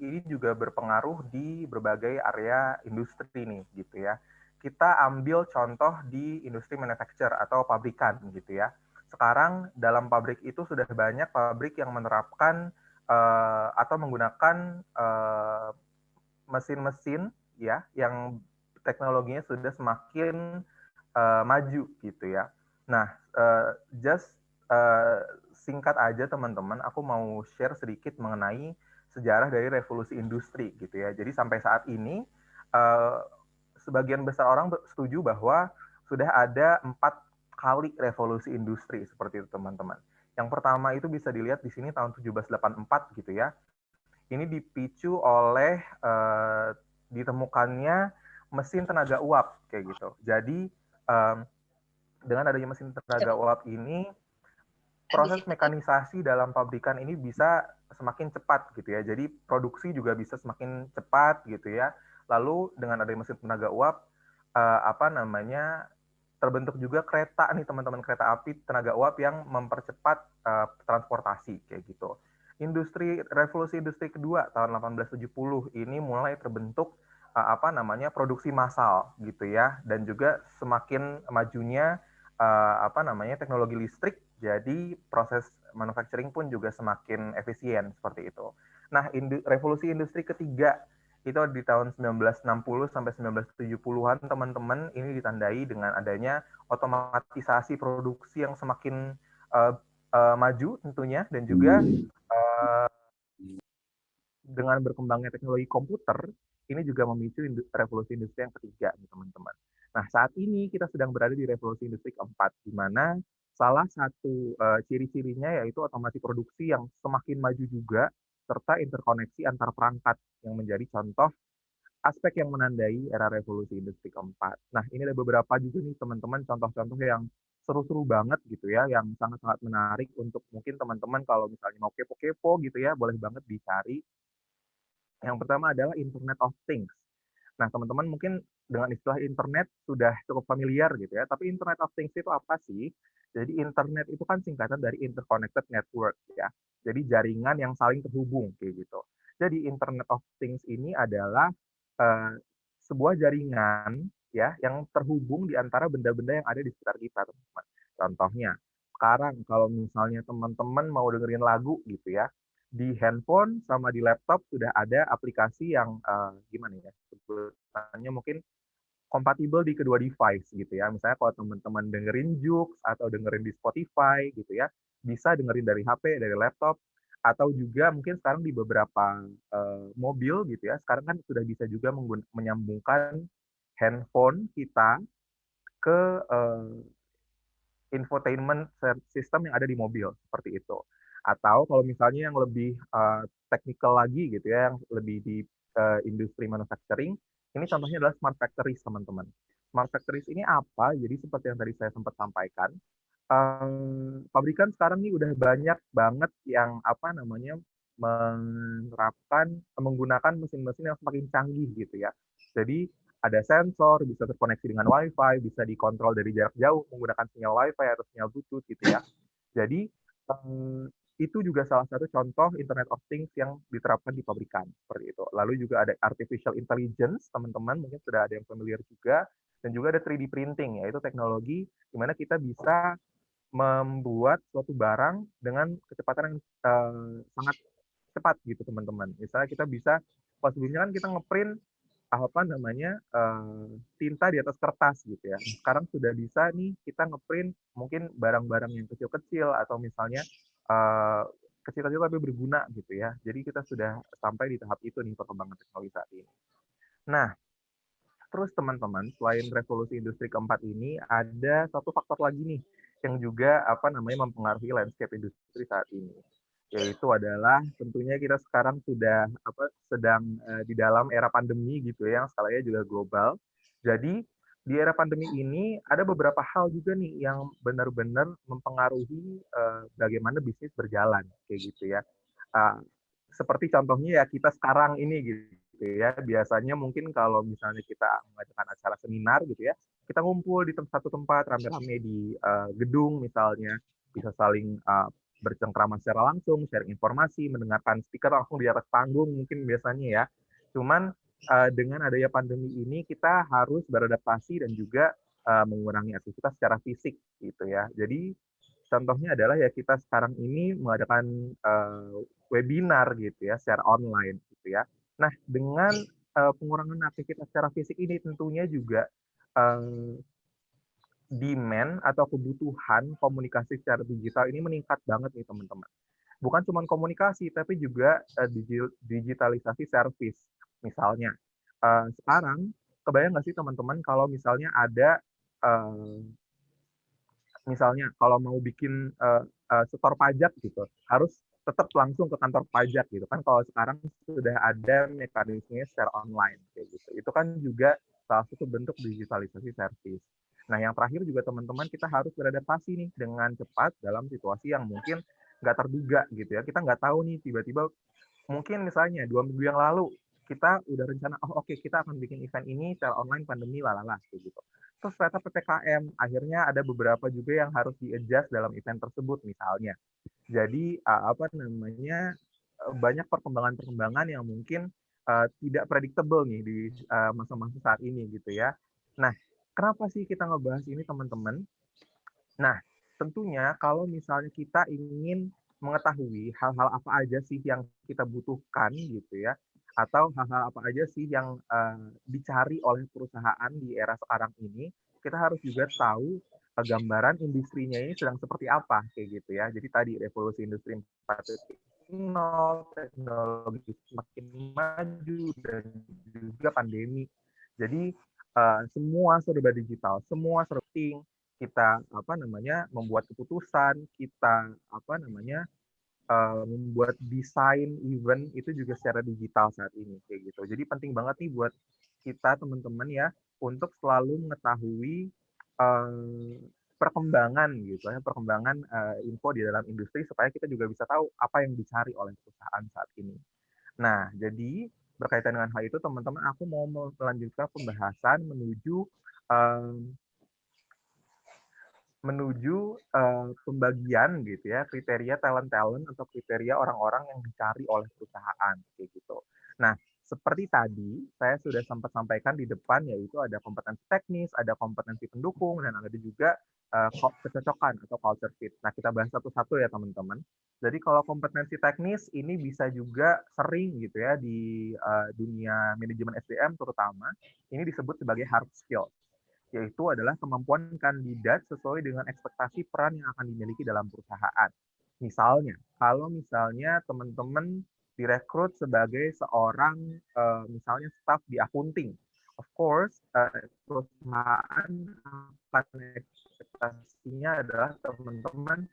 ini juga berpengaruh di berbagai area industri nih, gitu ya. Kita ambil contoh di industri manufacture atau pabrikan, gitu ya. Sekarang dalam pabrik itu sudah banyak pabrik yang menerapkan atau menggunakan mesin-mesin ya yang teknologinya sudah semakin maju, gitu ya. Nah, singkat aja teman-teman, aku mau share sedikit mengenai sejarah dari revolusi industri, gitu ya. Jadi sampai saat ini sebagian besar orang setuju bahwa sudah ada 4 kali revolusi industri seperti itu, teman-teman. Yang pertama itu bisa dilihat di sini tahun 1784, gitu ya. Ini dipicu oleh ditemukannya mesin tenaga uap kayak gitu. Jadi dengan adanya mesin tenaga uap ini, proses mekanisasi dalam pabrikan ini bisa semakin cepat, gitu ya. Jadi produksi juga bisa semakin cepat, gitu ya. Lalu dengan adanya mesin tenaga uap, terbentuk juga kereta nih teman-teman, kereta api tenaga uap yang mempercepat transportasi kayak gitu. Revolusi industri kedua tahun 1870 ini mulai terbentuk produksi massal, gitu ya, dan juga semakin majunya teknologi listrik, jadi proses manufacturing pun juga semakin efisien seperti itu. Nah, revolusi industri ketiga itu di tahun 1960 sampai 1970-an, teman-teman, ini ditandai dengan adanya otomatisasi produksi yang semakin maju tentunya, dan juga dengan berkembangnya teknologi komputer, ini juga memicu revolusi industri yang ketiga, teman-teman. Nah, saat ini kita sedang berada di revolusi industri keempat, di mana salah satu ciri-cirinya yaitu otomasi produksi yang semakin maju juga, serta interkoneksi antar perangkat yang menjadi contoh aspek yang menandai era revolusi industri keempat. Nah, ini ada beberapa juga nih teman-teman contoh-contoh yang seru-seru banget, gitu ya, yang sangat-sangat menarik untuk mungkin teman-teman kalau misalnya mau kepo-kepo, gitu ya, boleh banget dicari. Yang pertama adalah Internet of Things. Nah, teman-teman mungkin dengan istilah internet sudah cukup familiar, gitu ya. Tapi Internet of Things itu apa sih? Jadi internet itu kan singkatan dari interconnected network, ya. Jadi jaringan yang saling terhubung kayak gitu. Jadi Internet of Things ini adalah sebuah jaringan ya yang terhubung di antara benda-benda yang ada di sekitar kita, teman-teman. Contohnya, sekarang kalau misalnya teman-teman mau dengerin lagu, gitu ya, di handphone sama di laptop sudah ada aplikasi yang gimana ya sebutannya, mungkin kompatibel di kedua device, gitu ya. Misalnya kalau teman-teman dengerin Joox atau dengerin di Spotify, gitu ya, bisa dengerin dari HP, dari laptop, atau juga mungkin sekarang di beberapa mobil, gitu ya, sekarang kan sudah bisa juga menyambungkan handphone kita ke infotainment system yang ada di mobil seperti itu. Atau kalau misalnya yang lebih technical lagi gitu ya, yang lebih di industri manufacturing, ini contohnya adalah smart factories, teman-teman. Smart factories ini apa? Jadi seperti yang tadi saya sempat sampaikan, pabrikan sekarang nih udah banyak banget yang apa namanya menggunakan mesin-mesin yang semakin canggih gitu ya. Jadi ada sensor, bisa terkoneksi dengan WiFi, bisa dikontrol dari jarak jauh menggunakan sinyal WiFi atau sinyal Bluetooth gitu ya. Jadi itu juga salah satu contoh Internet of Things yang diterapkan di pabrikan seperti itu. Lalu juga ada artificial intelligence, teman-teman mungkin sudah ada yang familiar juga, dan juga ada 3D printing, yaitu teknologi di mana kita bisa membuat suatu barang dengan kecepatan yang sangat cepat gitu teman-teman. Misalnya kita bisa, pas sebelumnya kan kita ngeprint apa namanya tinta di atas kertas gitu ya. Sekarang sudah bisa nih kita ngeprint mungkin barang-barang yang kecil-kecil atau misalnya kecil-kecil tapi berguna gitu ya. Jadi kita sudah sampai di tahap itu nih perkembangan teknologi saat ini. Nah, terus teman-teman, selain revolusi industri keempat ini, ada satu faktor lagi nih yang juga apa namanya mempengaruhi landscape industri saat ini, yaitu adalah tentunya kita sekarang sudah sedang di dalam era pandemi gitu ya, yang skalanya juga global. Jadi di era pandemi ini ada beberapa hal juga nih yang benar-benar mempengaruhi bagaimana bisnis berjalan kayak gitu ya. Seperti contohnya ya kita sekarang ini gitu ya, biasanya mungkin kalau misalnya kita mengadakan acara seminar gitu ya, kita ngumpul di satu tempat rame-rame di gedung misalnya, bisa saling bercengkrama secara langsung, sharing informasi, mendengarkan speaker langsung di atas panggung mungkin biasanya ya. Cuman dengan adanya pandemi ini kita harus beradaptasi dan juga mengurangi aktivitas secara fisik gitu ya. Jadi contohnya adalah ya kita sekarang ini mengadakan webinar gitu ya secara online gitu ya. Nah, dengan pengurangan aktivitas secara fisik ini tentunya juga demand atau kebutuhan komunikasi secara digital ini meningkat banget nih teman-teman. Bukan cuma komunikasi, tapi juga digitalisasi service. Misalnya, sekarang kebayang nggak sih teman-teman kalau misalnya ada, misalnya kalau mau bikin setor pajak gitu, harus tetap langsung ke kantor pajak gitu kan. Kalau sekarang sudah ada mekanismenya secara online kayak gitu. Itu kan juga salah satu bentuk digitalisasi service. Nah, yang terakhir juga teman-teman kita harus beradaptasi nih dengan cepat dalam situasi yang mungkin nggak terduga gitu ya. Kita nggak tahu nih tiba-tiba mungkin misalnya 2 minggu yang lalu kita udah rencana, oh oke, kita akan bikin event ini secara online pandemi lalala kayak gitu. Terus ternyata PPKM, akhirnya ada beberapa juga yang harus di-adjust dalam event tersebut misalnya. Jadi apa namanya banyak perkembangan-perkembangan yang mungkin tidak predictable nih di masa-masa saat ini gitu ya. Nah, kenapa sih kita ngebahas ini teman-teman? Nah, tentunya kalau misalnya kita ingin mengetahui hal-hal apa aja sih yang kita butuhkan gitu ya, atau hal-hal apa aja sih yang dicari oleh perusahaan di era sekarang ini, kita harus juga tahu gambaran industrinya ini sedang seperti apa kayak gitu ya. Jadi tadi revolusi industri 4.0, teknologi semakin maju dan juga pandemi. Jadi semua serba digital, semua serba kita apa namanya membuat keputusan, kita apa namanya membuat desain event itu juga secara digital saat ini kayak gitu. Jadi penting banget nih buat kita teman-teman ya untuk selalu mengetahui perkembangan gitu ya, perkembangan info di dalam industri supaya kita juga bisa tahu apa yang dicari oleh perusahaan saat ini. Nah, jadi berkaitan dengan hal itu teman-teman aku mau melanjutkan pembahasan menuju pembagian gitu ya, kriteria talent-talent atau kriteria orang-orang yang dicari oleh perusahaan kayak gitu. Nah, seperti tadi saya sudah sempat sampaikan di depan, yaitu ada kompetensi teknis, ada kompetensi pendukung, dan ada juga kecocokan atau culture fit. Nah, kita bahas satu-satu ya teman-teman. Jadi kalau kompetensi teknis ini bisa juga sering gitu ya di dunia manajemen SDM terutama, ini disebut sebagai hard skill, yaitu adalah kemampuan kandidat sesuai dengan ekspektasi peran yang akan dimiliki dalam perusahaan. Misalnya, kalau misalnya teman-teman direkrut sebagai seorang misalnya staff di accounting, of course perusahaan akan ekspektasi artinya adalah teman-teman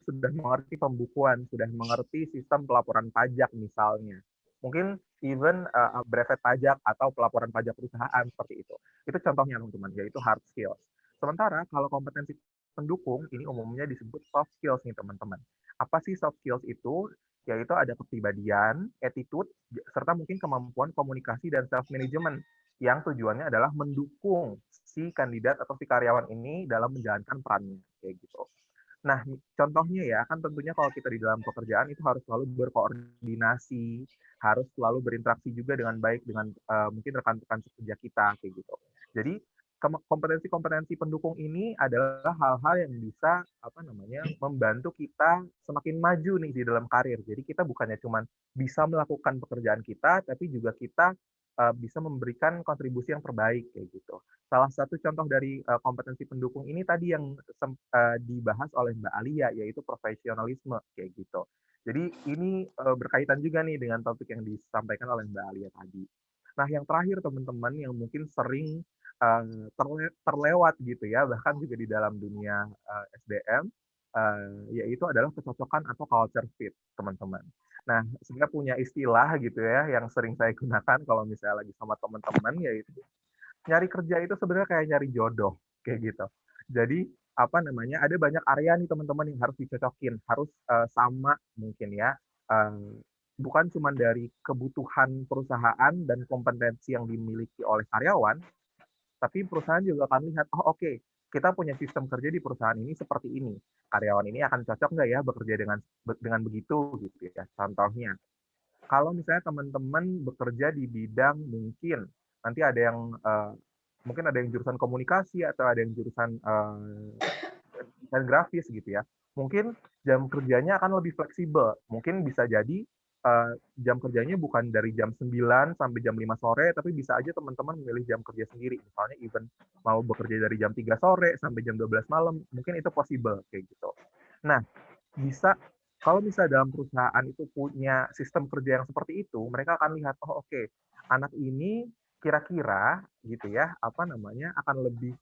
sudah mengerti pembukuan, sudah mengerti sistem pelaporan pajak misalnya. Mungkin even brevet pajak atau pelaporan pajak perusahaan seperti itu. Itu contohnya teman-teman, yaitu hard skills. Sementara kalau kompetensi pendukung ini umumnya disebut soft skills nih teman-teman. Apa sih soft skills itu? Yaitu ada kepribadian, attitude, serta mungkin kemampuan komunikasi dan self-management yang tujuannya adalah mendukung si kandidat atau si karyawan ini dalam menjalankan perannya. Kayak gitu. Nah, contohnya ya, kan tentunya kalau kita di dalam pekerjaan itu harus selalu berkoordinasi, harus selalu berinteraksi juga dengan baik dengan mungkin rekan-rekan sekerja kita, kayak gitu. Jadi, kompetensi-kompetensi pendukung ini adalah hal-hal yang bisa membantu kita semakin maju nih di dalam karir. Jadi kita bukannya cuma bisa melakukan pekerjaan kita, tapi juga kita bisa memberikan kontribusi yang terbaik kayak gitu. Salah satu contoh dari kompetensi pendukung ini tadi yang dibahas oleh Mbak Alia, yaitu profesionalisme kayak gitu. Jadi ini berkaitan juga nih dengan topik yang disampaikan oleh Mbak Alia tadi. Nah, yang terakhir teman-teman yang mungkin sering terlewat gitu ya, bahkan juga di dalam dunia SDM, yaitu adalah kecocokan atau culture fit, teman-teman. Nah, saya punya istilah gitu ya, yang sering saya gunakan kalau misalnya lagi sama teman-teman, yaitu nyari kerja itu sebenarnya kayak nyari jodoh, kayak gitu. Jadi, ada banyak area nih teman-teman yang harus dicocokin, harus sama mungkin ya, bukan cuma dari kebutuhan perusahaan dan kompetensi yang dimiliki oleh karyawan, tapi perusahaan juga akan lihat, oke, kita punya sistem kerja di perusahaan ini seperti ini. Karyawan ini akan cocok nggak ya bekerja dengan begitu gitu ya. Contohnya, kalau misalnya teman-teman bekerja di bidang mungkin nanti ada yang jurusan komunikasi atau ada yang jurusan desain grafis gitu ya. Mungkin jam kerjanya akan lebih fleksibel. Mungkin bisa jadi jam kerjanya bukan dari jam 9 sampai jam 5 sore, tapi bisa aja teman-teman memilih jam kerja sendiri. Misalnya even mau bekerja dari jam 3 sore sampai jam 12 malam, mungkin itu possible kayak gitu. Nah, bisa kalau misalnya dalam perusahaan itu punya sistem kerja yang seperti itu, mereka akan lihat, oke, anak ini kira-kira gitu ya, akan lebih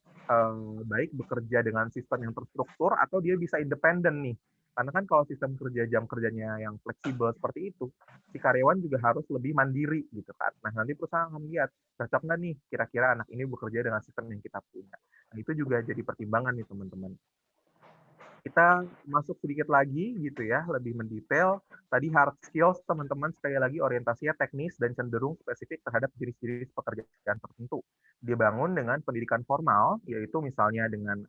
baik bekerja dengan sistem yang terstruktur atau dia bisa independen nih. Karena kan kalau sistem kerja jam kerjanya yang fleksibel seperti itu, si karyawan juga harus lebih mandiri gitu kan. Nah, nanti perusahaan akan lihat, cocok nggak nih kira-kira anak ini bekerja dengan sistem yang kita punya. Nah, itu juga jadi pertimbangan nih teman-teman. Kita masuk sedikit lagi gitu ya, lebih mendetail. Tadi hard skills teman-teman sekali lagi orientasinya teknis dan cenderung spesifik terhadap jenis-jenis pekerjaan tertentu. Dibangun dengan pendidikan formal, yaitu misalnya dengan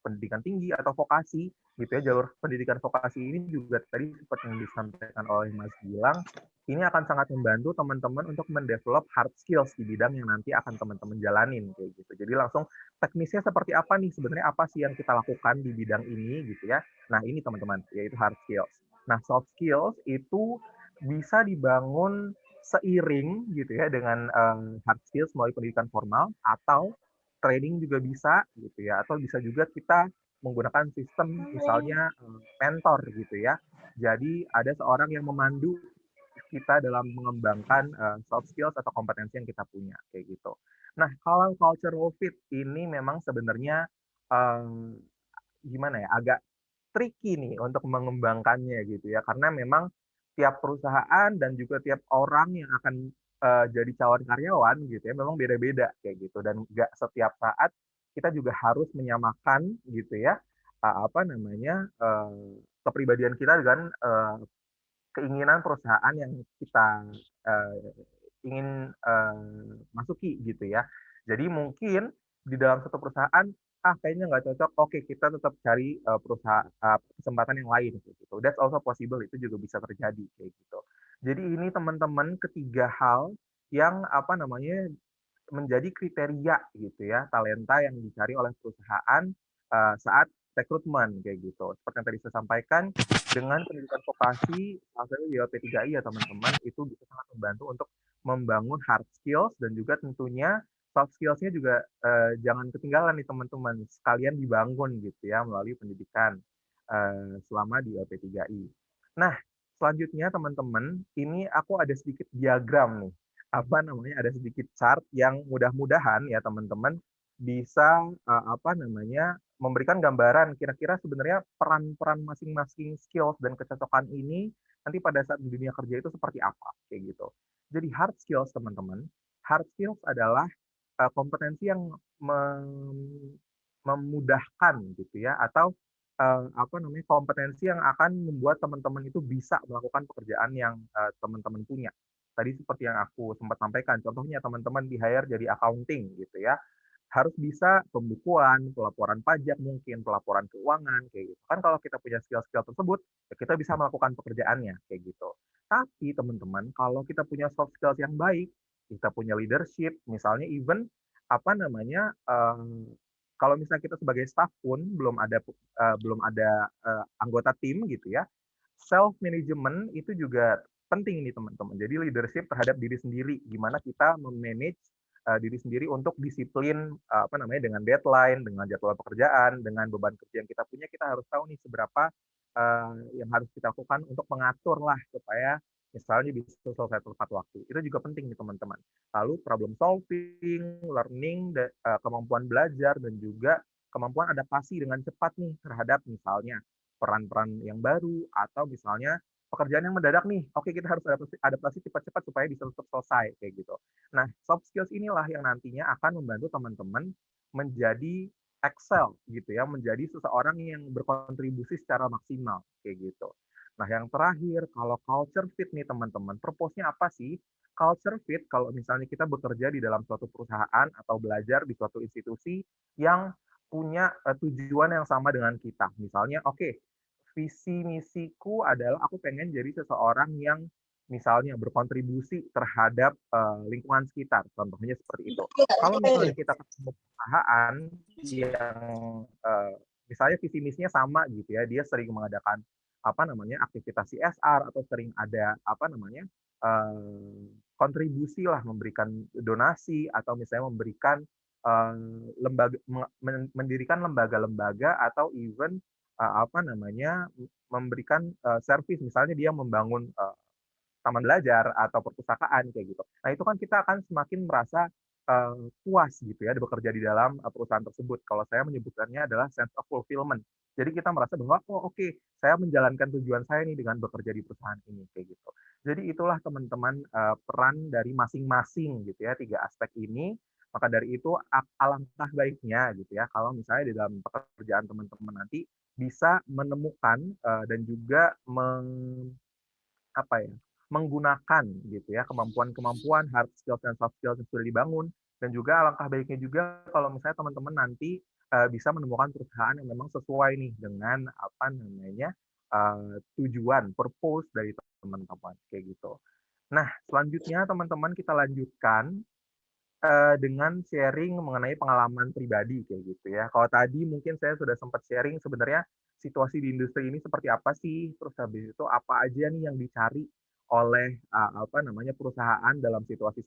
pendidikan tinggi atau vokasi, gitu ya. Jalur pendidikan vokasi ini juga tadi seperti yang disampaikan oleh Mas Gilang, ini akan sangat membantu teman-teman untuk mendevelop hard skills di bidang yang nanti akan teman-teman jalanin kayak gitu. Jadi langsung teknisnya seperti apa nih sebenarnya, apa sih yang kita lakukan di bidang ini gitu ya. Nah, ini teman-teman, yaitu hard skills. Nah, soft skills itu bisa dibangun seiring gitu ya dengan hard skills melalui pendidikan formal atau training juga bisa gitu ya, atau bisa juga kita menggunakan sistem misalnya mentor gitu ya. Jadi ada seorang yang memandu kita dalam mengembangkan soft skills atau kompetensi yang kita punya kayak gitu. Nah, kalau cultural fit ini memang sebenarnya gimana ya, agak tricky nih untuk mengembangkannya gitu ya, karena memang tiap perusahaan dan juga tiap orang yang akan jadi calon karyawan gitu ya, memang beda-beda kayak gitu, dan nggak setiap saat kita juga harus menyamakan gitu ya, kepribadian kita dengan keinginan perusahaan yang kita ingin masuki gitu ya. Jadi mungkin di dalam satu perusahaan, kayaknya nggak cocok, oke kita tetap cari kesempatan yang lain gitu. That's also possible, itu juga bisa terjadi kayak gitu. Jadi ini teman-teman ketiga hal yang menjadi kriteria gitu ya, talenta yang dicari oleh perusahaan saat rekrutmen kayak gitu. Seperti yang tadi saya sampaikan, dengan pendidikan vokasi, misalnya di LP3I ya teman-teman, itu bisa sangat membantu untuk membangun hard skills dan juga tentunya soft skills-nya juga jangan ketinggalan nih teman-teman, sekalian dibangun gitu ya melalui pendidikan selama di LP3I. Nah, selanjutnya teman-teman, ini aku ada sedikit diagram nih, ada sedikit chart yang mudah-mudahan ya teman-teman bisa memberikan gambaran kira-kira sebenarnya peran-peran masing-masing skills dan kecocokan ini nanti pada saat di dunia kerja itu seperti apa kayak gitu. Jadi hard skills teman-teman, hard skills adalah kompetensi yang memudahkan gitu ya, atau kompetensi yang akan membuat teman-teman itu bisa melakukan pekerjaan yang teman-teman punya. Tadi seperti yang aku sempat sampaikan, contohnya teman-teman di hire jadi accounting gitu ya, harus bisa pembukuan, pelaporan pajak mungkin, pelaporan keuangan kayak gitu. Kan kalau kita punya skill-skill tersebut, ya kita bisa melakukan pekerjaannya kayak gitu. Tapi teman-teman, kalau kita punya soft skills yang baik, kita punya leadership, misalnya even kalau misalnya kita sebagai staff pun belum ada anggota tim gitu ya, self management itu juga penting nih teman-teman. Jadi leadership terhadap diri sendiri, gimana kita memanage diri sendiri untuk disiplin dengan deadline, dengan jadwal pekerjaan, dengan beban kerja yang kita punya, kita harus tahu nih seberapa yang harus kita lakukan untuk mengatur lah supaya misalnya bisa selesai tepat waktu. Itu juga penting nih teman-teman. Lalu problem solving, learning, kemampuan belajar, dan juga kemampuan adaptasi dengan cepat nih terhadap misalnya peran-peran yang baru, atau misalnya pekerjaan yang mendadak nih, oke kita harus adaptasi cepat-cepat supaya bisa tetap selesai kayak gitu. Nah, soft skills inilah yang nantinya akan membantu teman-teman menjadi excel gitu ya, menjadi seseorang yang berkontribusi secara maksimal kayak gitu. Nah, yang terakhir, kalau culture fit nih teman-teman, purpose-nya apa sih? Culture fit kalau misalnya kita bekerja di dalam suatu perusahaan atau belajar di suatu institusi yang punya tujuan yang sama dengan kita. Misalnya, oke, visi misiku adalah aku pengen jadi seseorang yang misalnya berkontribusi terhadap lingkungan sekitar, contohnya seperti itu. Kalau misalnya kita ketemu perusahaan yang misalnya visi misinya sama gitu ya, dia sering mengadakan aktivitas CSR atau sering ada kontribusi lah, memberikan donasi atau misalnya memberikan mendirikan lembaga-lembaga atau even memberikan servis, misalnya dia membangun taman belajar atau perpustakaan kayak gitu. Nah, itu kan kita akan semakin merasa puas gitu ya bekerja di dalam perusahaan tersebut. Kalau saya menyebutkannya adalah sense of fulfillment. Jadi kita merasa bahwa saya menjalankan tujuan saya nih dengan bekerja di perusahaan ini kayak gitu. Jadi itulah teman-teman peran dari masing-masing gitu ya, 3 aspek ini. Maka dari itu alangkah baiknya gitu ya kalau misalnya di dalam pekerjaan teman-teman nanti bisa menemukan dan juga menggunakan gitu ya kemampuan-kemampuan hard skills dan soft skills yang sudah dibangun, dan juga alangkah baiknya juga kalau misalnya teman-teman nanti bisa menemukan perusahaan yang memang sesuai nih dengan tujuan purpose dari teman-teman kayak gitu. Nah, selanjutnya teman-teman kita lanjutkan dengan sharing mengenai pengalaman pribadi kayak gitu ya. Kalau tadi mungkin saya sudah sempat sharing sebenarnya situasi di industri ini seperti apa sih, terus habis itu apa aja nih yang dicari oleh perusahaan dalam situasi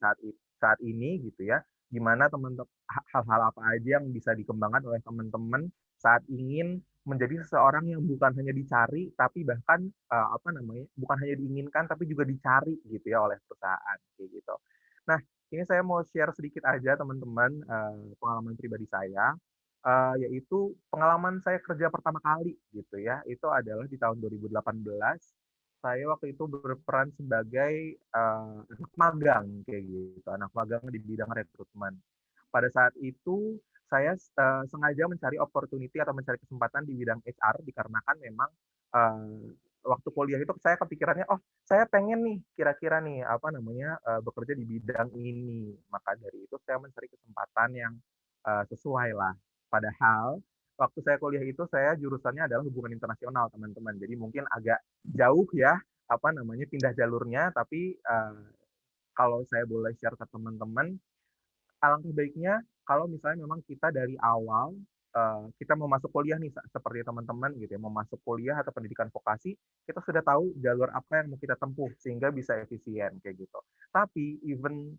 saat ini gitu ya. Gimana teman-teman, hal-hal apa aja yang bisa dikembangkan oleh teman-teman saat ingin menjadi seseorang yang bukan hanya dicari tapi bahkan bukan hanya diinginkan tapi juga dicari gitu ya oleh perusahaan kayak gitu. Nah, ini saya mau share sedikit aja teman-teman pengalaman pribadi saya, yaitu pengalaman saya kerja pertama kali gitu ya, itu adalah di tahun 2018. Saya waktu itu berperan sebagai anak magang kayak gitu, anak magang di bidang rekrutmen. Pada saat itu saya sengaja mencari opportunity atau mencari kesempatan di bidang HR dikarenakan memang waktu kuliah itu saya kepikirannya, saya pengen nih kira-kira nih bekerja di bidang ini. Maka dari itu saya mencari kesempatan yang sesuai lah. Padahal waktu saya kuliah itu saya jurusannya adalah hubungan internasional teman-teman. Jadi mungkin agak jauh ya pindah jalurnya. Tapi kalau saya boleh share ke teman-teman, alangkah baiknya kalau misalnya memang kita dari awal kita mau masuk kuliah nih seperti teman-teman gitu ya, mau masuk kuliah atau pendidikan vokasi, kita sudah tahu jalur apa yang mau kita tempuh sehingga bisa efisien kayak gitu. Tapi even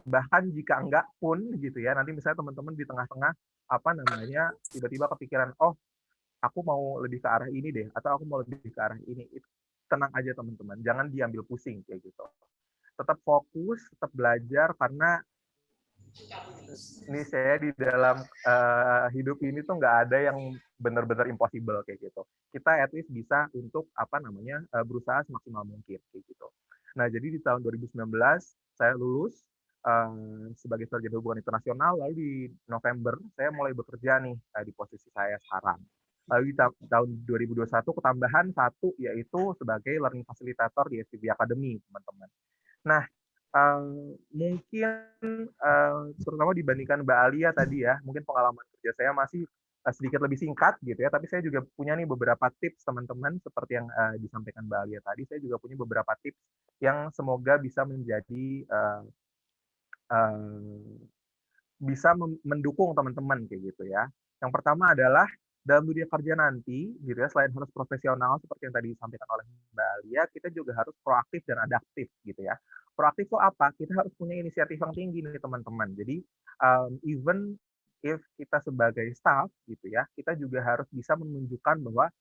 bahkan jika enggak pun gitu ya, nanti misalnya teman-teman di tengah-tengah tiba-tiba kepikiran, aku mau lebih ke arah ini deh, atau aku mau lebih ke arah ini. Tenang aja teman-teman, jangan diambil pusing kayak gitu. Tetap fokus, tetap belajar, karena Ini saya di dalam hidup ini tuh nggak ada yang benar-benar impossible kayak gitu. Kita at least bisa untuk berusaha semaksimal mungkin kayak gitu. Nah, jadi di tahun 2019 saya lulus sebagai sarjana hubungan internasional, lalu di November saya mulai bekerja nih di posisi saya sekarang. Lalu di tahun 2021 ketambahan satu, yaitu sebagai learning facilitator di SPB Academy, teman-teman. Nah, mungkin terutama dibandingkan Mbak Alia tadi ya, mungkin pengalaman kerja saya masih sedikit lebih singkat gitu ya, tapi saya juga punya nih beberapa tips teman-teman seperti yang disampaikan Mbak Alia tadi. Saya juga punya beberapa tips yang semoga bisa menjadi bisa mendukung teman-teman kayak gitu ya. Yang pertama adalah dalam dunia kerja nanti gitu ya, selain harus profesional seperti yang tadi disampaikan oleh Mbak Alia, kita juga harus proaktif dan adaptif gitu ya. Proaktif itu apa? Kita harus punya inisiatif yang tinggi nih teman-teman. Jadi even if kita sebagai staff gitu ya, kita juga harus bisa menunjukkan bahwa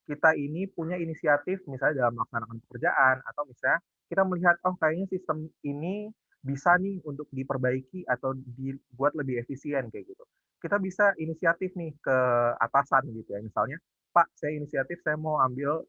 kita ini punya inisiatif misalnya dalam melaksanakan pekerjaan, atau misalnya kita melihat kayaknya sistem ini bisa nih untuk diperbaiki atau dibuat lebih efisien kayak gitu. Kita bisa inisiatif nih ke atasan gitu ya. Misalnya, Pak, saya inisiatif, saya mau ambil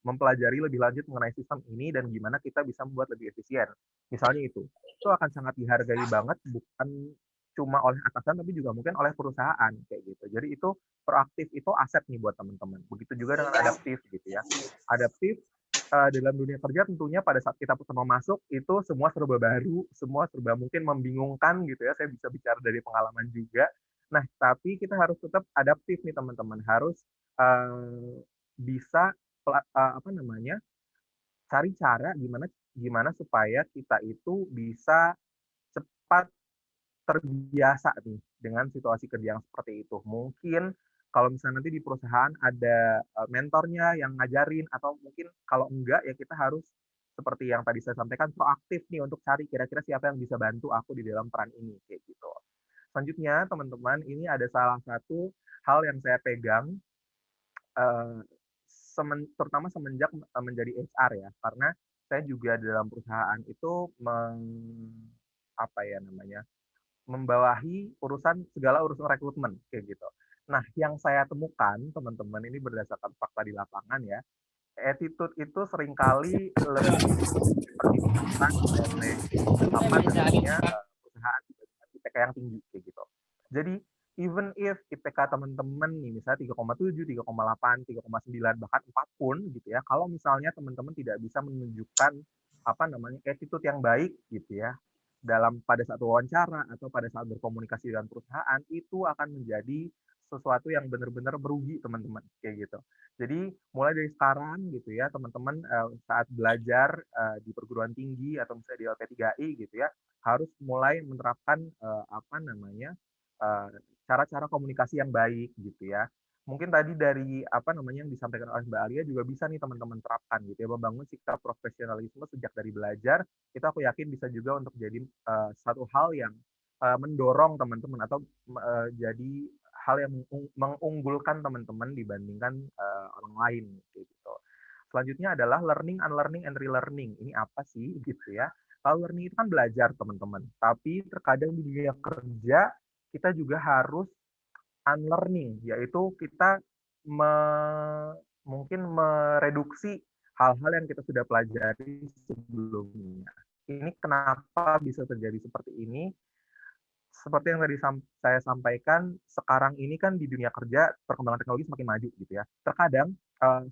mempelajari lebih lanjut mengenai sistem ini dan gimana kita bisa membuat lebih efisien. Misalnya itu akan sangat dihargai banget, bukan cuma oleh atasan tapi juga mungkin oleh perusahaan kayak gitu. Jadi itu proaktif itu aset nih buat teman-teman. Begitu juga dengan adaptif gitu ya. Adaptif dalam dunia kerja tentunya pada saat kita pertama masuk itu semua serba baru, semua serba mungkin membingungkan gitu ya. Saya bisa bicara dari pengalaman juga. Nah, tapi kita harus tetap adaptif nih teman-teman. Harus bisa cari cara gimana supaya kita itu bisa cepat terbiasa nih dengan situasi kerja yang seperti itu. Mungkin kalau misalnya nanti di perusahaan ada mentornya yang ngajarin, atau mungkin kalau enggak ya kita harus seperti yang tadi saya sampaikan, proaktif nih untuk cari kira-kira siapa yang bisa bantu aku di dalam peran ini kayak gitu. Selanjutnya teman-teman, ini ada salah satu hal yang saya pegang terutama semenjak menjadi HR ya, karena saya juga dalam perusahaan itu membawahi segala urusan rekrutmen kayak gitu. Nah, yang saya temukan teman-teman ini berdasarkan fakta di lapangan ya, attitude itu seringkali lebih diperhitungkan oleh perusahaan dengan IPK yang tinggi kayak gitu. Jadi even if IPK teman-teman nih misalnya 3,7, 3,8, 3,9 bahkan 4 pun gitu ya, kalau misalnya teman-teman tidak bisa menunjukkan attitude yang baik gitu ya pada saat wawancara atau pada saat berkomunikasi dengan perusahaan, itu akan menjadi sesuatu yang benar-benar merugi teman-teman kayak gitu. Jadi mulai dari sekarang gitu ya teman-teman saat belajar di perguruan tinggi atau misalnya di LP3I gitu ya, harus mulai menerapkan cara-cara komunikasi yang baik gitu ya. Mungkin tadi dari yang disampaikan oleh Mbak Alia juga bisa nih teman-teman terapkan gitu ya, membangun sikap profesionalisme sejak dari belajar. Itu aku yakin bisa juga untuk jadi satu hal yang mendorong teman-teman atau jadi hal yang mengunggulkan teman-teman dibandingkan orang lain gitu. Selanjutnya adalah learning, unlearning, and relearning. Ini apa sih gitu ya? Kalau learning itu kan belajar teman-teman, tapi terkadang di dunia kerja kita juga harus unlearning, yaitu kita mungkin mereduksi hal-hal yang kita sudah pelajari sebelumnya. Ini kenapa bisa terjadi seperti ini? Seperti yang tadi saya sampaikan, sekarang ini kan di dunia kerja perkembangan teknologi semakin maju gitu ya. Terkadang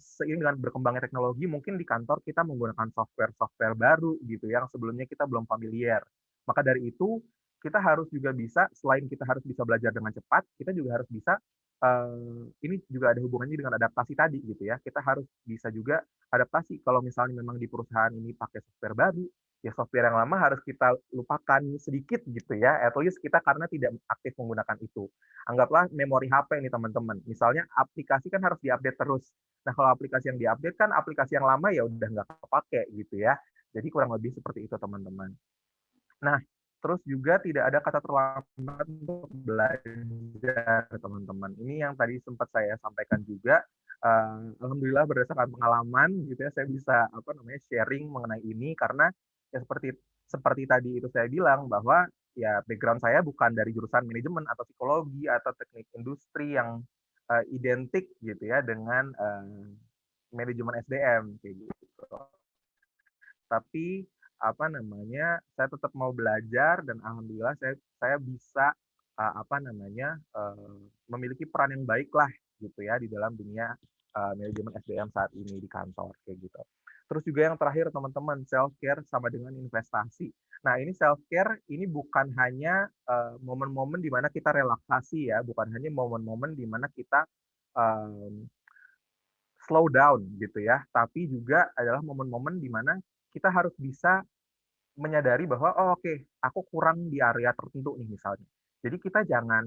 seiring dengan berkembangnya teknologi, mungkin di kantor kita menggunakan software baru gitu yang sebelumnya kita belum familiar. Maka dari itu kita harus juga bisa, selain kita harus bisa belajar dengan cepat, kita juga harus bisa ini juga ada hubungannya dengan adaptasi tadi gitu ya. Kita harus bisa juga adaptasi kalau misalnya memang di perusahaan ini pakai software baru, ya software yang lama harus kita lupakan sedikit gitu ya, at least kita karena tidak aktif menggunakan itu. Anggaplah memori HP ini teman-teman, misalnya aplikasi kan harus diupdate terus. Nah kalau aplikasi yang diupdate kan aplikasi yang lama ya udah nggak kepake gitu ya. Jadi kurang lebih seperti itu teman-teman. Nah terus juga tidak ada kata terlambat untuk belajar teman-teman. Ini yang tadi sempat saya sampaikan juga. Alhamdulillah berdasarkan pengalaman gitu ya, saya bisa sharing mengenai ini karena ya seperti seperti tadi itu saya bilang bahwa ya background saya bukan dari jurusan manajemen atau psikologi atau teknik industri yang identik gitu ya dengan manajemen SDM kayak gitu. Tapi apa namanya, saya tetap mau belajar dan alhamdulillah saya bisa memiliki peran yang baik lah gitu ya di dalam dunia manajemen SDM saat ini di kantor kayak gitu. Terus juga yang terakhir teman-teman, self care sama dengan investasi. Nah, ini self care ini bukan hanya momen-momen di mana kita relaksasi ya, bukan hanya momen-momen di mana kita slow down gitu ya, tapi juga adalah momen-momen di mana kita harus bisa menyadari bahwa oh oke, aku kurang di area tertentu nih misalnya. Jadi kita jangan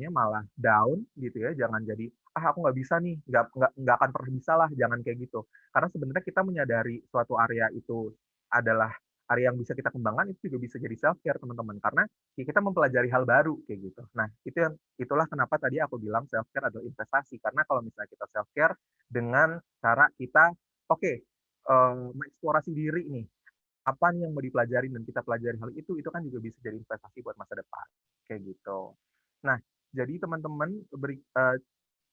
malah down gitu ya, jangan jadi aku nggak bisa nih, nggak akan pernah bisa lah, jangan kayak gitu. Karena sebenarnya kita menyadari suatu area itu adalah area yang bisa kita kembangkan, itu juga bisa jadi self care teman-teman, karena ya kita mempelajari hal baru kayak gitu. Nah itulah kenapa tadi aku bilang self care adalah investasi, karena kalau misalnya kita self care dengan cara kita mengeksplorasi diri nih, apa nih yang mau dipelajari dan kita pelajari hal itu kan juga bisa jadi investasi buat masa depan kayak gitu. Nah, jadi teman-teman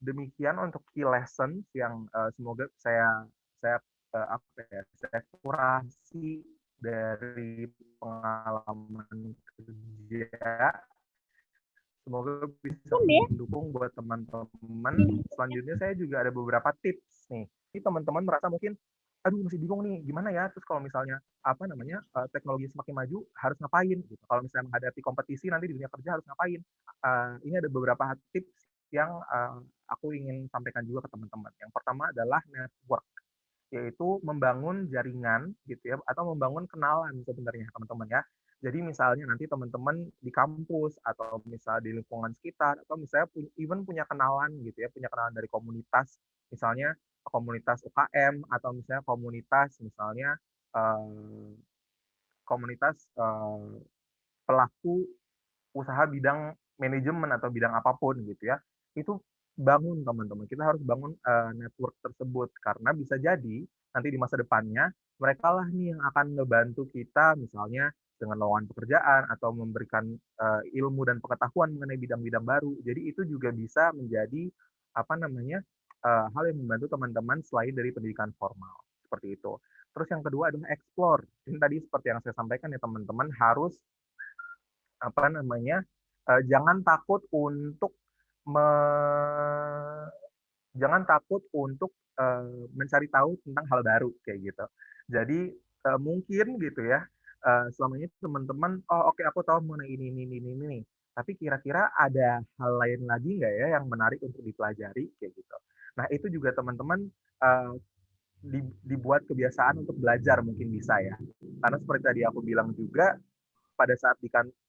demikian untuk key lesson yang semoga saya kurasi dari pengalaman kerja. Semoga bisa mendukung buat teman-teman. Selanjutnya saya juga ada beberapa tips nih. Ini teman-teman merasa mungkin aduh masih bingung nih gimana ya, terus kalau misalnya teknologi semakin maju harus ngapain gitu, kalau misalnya menghadapi kompetisi nanti di dunia kerja harus ngapain. Ini ada beberapa tips yang aku ingin sampaikan juga ke teman-teman. Yang pertama adalah network, yaitu membangun jaringan gitu ya, atau membangun kenalan sebenarnya teman-teman ya. Jadi misalnya nanti teman-teman di kampus atau misalnya di lingkungan sekitar atau misalnya punya kenalan gitu ya, punya kenalan dari komunitas, misalnya komunitas UKM atau misalnya komunitas pelaku usaha bidang manajemen atau bidang apapun gitu ya. Itu bangun teman-teman. Kita harus bangun network tersebut karena bisa jadi nanti di masa depannya mereka lah nih yang akan ngebantu kita misalnya dengan lowongan pekerjaan atau memberikan ilmu dan pengetahuan mengenai bidang-bidang baru. Jadi itu juga bisa menjadi hal yang membantu teman-teman selain dari pendidikan formal seperti itu. Terus yang kedua adalah explore. Ini tadi seperti yang saya sampaikan ya teman-teman, harus jangan takut untuk mencari tahu tentang hal baru kayak gitu. Jadi mungkin gitu ya, selama ini teman-teman oke, aku tahu mengenai ini. Tapi kira-kira ada hal lain lagi nggak ya yang menarik untuk dipelajari kayak gitu. Nah itu juga teman-teman dibuat kebiasaan untuk belajar mungkin bisa ya. Karena seperti tadi aku bilang juga, pada saat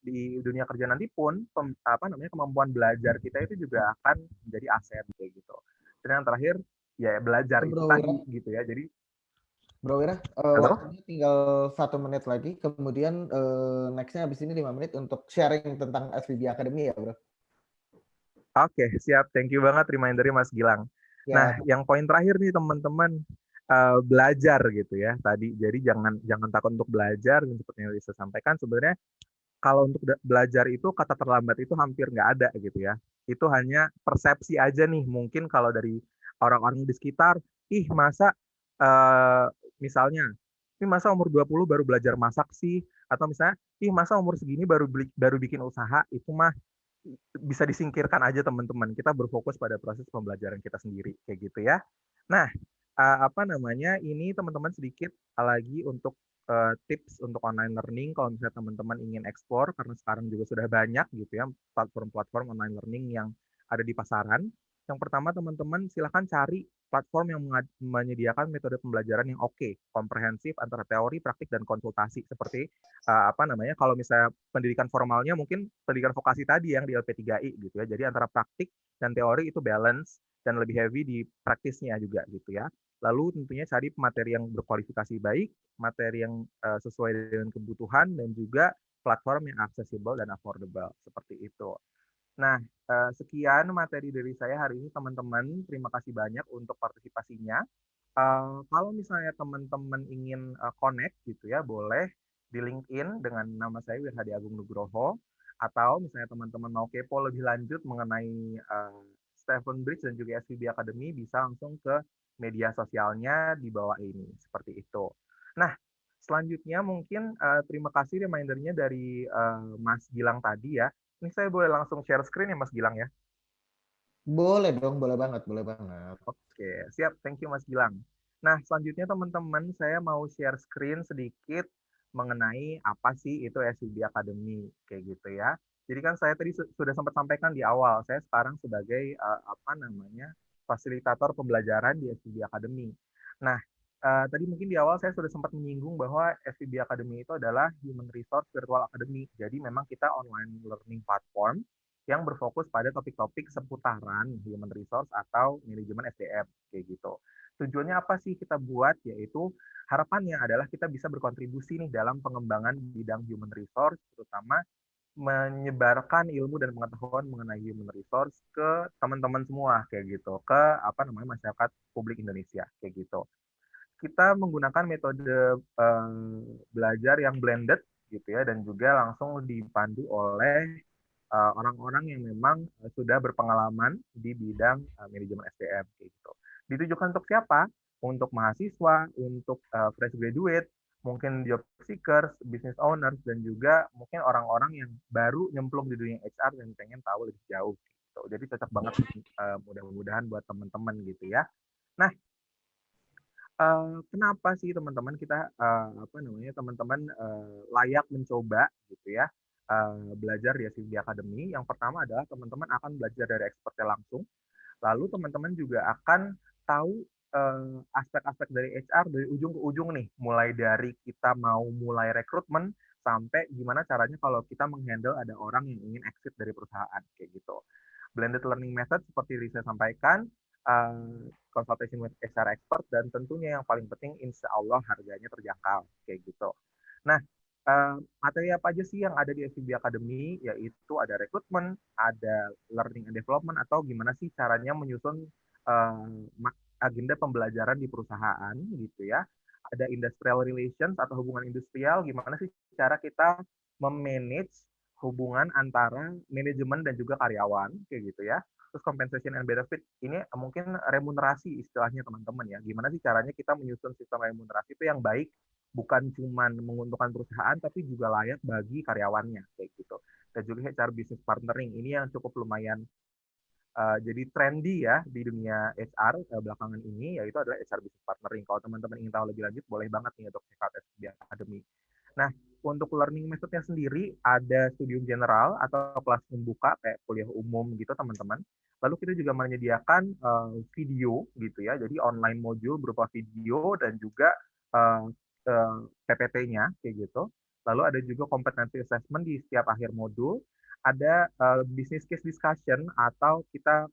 di dunia kerja nanti pun kemampuan belajar kita itu juga akan menjadi aset kayak gitu. Dan yang terakhir ya belajar itu tadi gitu ya. Jadi Bro Wira, waktunya tinggal 1 menit lagi. Kemudian next-nya habis ini 5 menit untuk sharing tentang SVB Academy ya, Bro. Oke, siap. Thank you banget reminder-nya Mas Gilang. Ya. Nah, yang poin terakhir nih teman-teman, belajar gitu ya tadi. Jadi jangan takut untuk belajar, dan seperti yang saya sampaikan sebenarnya kalau untuk belajar itu kata terlambat itu hampir nggak ada gitu ya. Itu hanya persepsi aja nih, mungkin kalau dari orang-orang di sekitar, masa misalnya, masa umur 20 baru belajar masak sih, atau misalnya, masa umur segini baru bikin usaha, itu mah bisa disingkirkan aja teman-teman. Kita berfokus pada proses pembelajaran kita sendiri kayak gitu ya. Nah, ini teman-teman sedikit lagi untuk tips untuk online learning kalau misalnya teman-teman ingin explore, karena sekarang juga sudah banyak gitu ya platform-platform online learning yang ada di pasaran. Yang pertama teman-teman silahkan cari platform yang menyediakan metode pembelajaran yang komprehensif antara teori, praktik, dan konsultasi. Seperti kalau misalnya pendidikan formalnya mungkin pendidikan vokasi tadi yang di LP3I gitu ya. Jadi antara praktik dan teori itu balance dan lebih heavy di praktisnya juga gitu ya. Lalu tentunya cari materi yang berkualifikasi baik, materi yang sesuai dengan kebutuhan, dan juga platform yang accessible dan affordable seperti itu. Nah, sekian materi dari saya hari ini teman-teman. Terima kasih banyak untuk partisipasinya. Kalau misalnya teman-teman ingin connect gitu ya, boleh di LinkedIn dengan nama saya Wirhadi Agung Nugroho, atau misalnya teman-teman mau kepo lebih lanjut mengenai Stephen Bridge dan juga SVB Academy, bisa langsung ke media sosialnya di bawah ini, seperti itu. Nah, selanjutnya mungkin terima kasih remindernya dari Mas Gilang tadi ya. Ini saya boleh langsung share screen ya Mas Gilang ya? Boleh dong, boleh banget, boleh banget. Oke, siap. Thank you Mas Gilang. Nah, selanjutnya teman-teman, saya mau share screen sedikit mengenai apa sih itu SVB Academy, kayak gitu ya. Jadi kan saya tadi sudah sempat sampaikan di awal, saya sekarang sebagai fasilitator pembelajaran di SVB Academy. Nah, tadi mungkin di awal saya sudah sempat menyinggung bahwa SVB Academy itu adalah Human Resource Virtual Academy. Jadi memang kita online learning platform yang berfokus pada topik-topik seputaran human resource atau manajemen SDM, kayak gitu. Tujuannya apa sih kita buat? Yaitu harapannya adalah kita bisa berkontribusi nih dalam pengembangan bidang human resource, terutama menyebarkan ilmu dan pengetahuan mengenai human resource ke teman-teman semua, kayak gitu, ke masyarakat publik Indonesia, kayak gitu. Kita menggunakan metode belajar yang blended gitu ya, dan juga langsung dipandu oleh orang-orang yang memang sudah berpengalaman di bidang manajemen SDM, gitu. Ditujukan untuk siapa? Untuk mahasiswa, untuk fresh graduate, mungkin job seekers, business owners, dan juga mungkin orang-orang yang baru nyemplung di dunia HR dan pengen tahu lebih jauh. Gitu. Jadi cocok banget, mudah-mudahan buat teman-teman gitu ya. Nah, kenapa sih teman-teman kita teman-teman layak mencoba gitu ya? Belajar di SVB Academy. Yang pertama adalah teman-teman akan belajar dari expertnya langsung. Lalu teman-teman juga akan tahu aspek-aspek dari HR dari ujung ke ujung nih. Mulai dari kita mau mulai rekrutmen sampai gimana caranya kalau kita menghandle ada orang yang ingin exit dari perusahaan, kayak gitu. Blended learning method seperti yang saya sampaikan, consultation with HR expert, dan tentunya yang paling penting insya Allah harganya terjangkau, kayak gitu. Nah, materi apa aja sih yang ada di SVB Academy? Yaitu ada rekrutmen, ada learning and development, atau gimana sih caranya menyusun agenda pembelajaran di perusahaan gitu ya. Ada industrial relations atau hubungan industrial, gimana sih cara kita memanage hubungan antara manajemen dan juga karyawan, kayak gitu ya. Terus compensation and benefit, ini mungkin remunerasi istilahnya teman-teman ya. Gimana sih caranya kita menyusun sistem remunerasi itu yang baik, bukan cuma menguntungkan perusahaan, tapi juga layak bagi karyawannya, kayak gitu. Dan juga HR business partnering, ini yang cukup lumayan jadi trendy ya di dunia HR belakangan ini, yaitu adalah HR business partnering. Kalau teman-teman ingin tahu lebih lanjut, boleh banget nih untuk check out SVB Academy. Nah, untuk learning methodnya sendiri, ada studium general atau kelas membuka kayak kuliah umum gitu teman-teman. Lalu kita juga menyediakan video gitu ya, jadi online module berupa video dan juga PPT-nya kayak gitu. Lalu ada juga competency assessment di setiap akhir modul. Ada business case discussion atau kita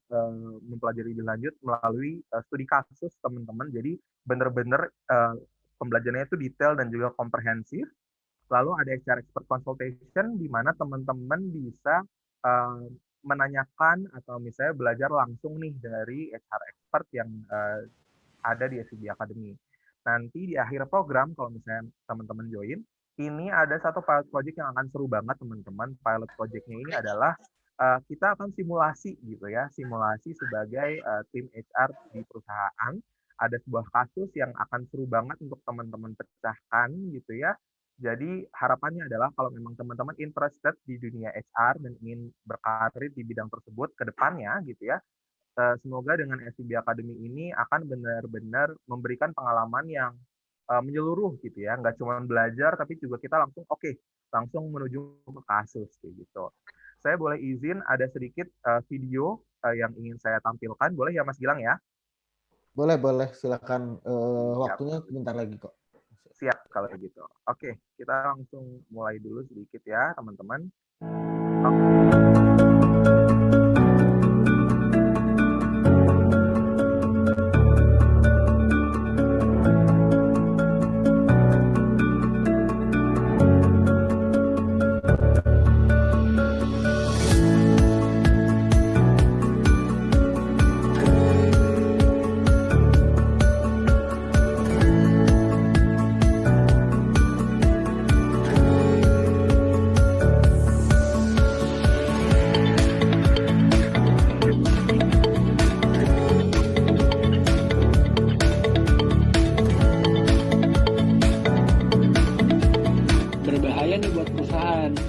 mempelajari lebih lanjut melalui studi kasus teman-teman. Jadi benar-benar pembelajarannya itu detail dan juga komprehensif. Lalu ada HR expert consultation di mana teman-teman bisa menanyakan atau misalnya belajar langsung nih dari HR expert yang ada di SVB Academy. Nanti di akhir program, kalau misalnya teman-teman join, ini ada satu pilot project yang akan seru banget teman-teman. Pilot projectnya ini adalah kita akan simulasi gitu ya, simulasi sebagai tim HR di perusahaan. Ada sebuah kasus yang akan seru banget untuk teman-teman pecahkan gitu ya. Jadi harapannya adalah kalau memang teman-teman interested di dunia HR dan ingin berkarir di bidang tersebut ke depannya gitu ya, semoga dengan SVB Academy ini akan benar-benar memberikan pengalaman yang menyeluruh gitu ya, nggak cuma belajar tapi juga kita langsung menuju ke kasus kayak gitu. Saya boleh izin ada sedikit video yang ingin saya tampilkan, boleh ya Mas Gilang ya? Boleh, silakan. Waktunya sebentar lagi kok. Siap kalau begitu. Oke, kita langsung mulai dulu sedikit ya teman-teman.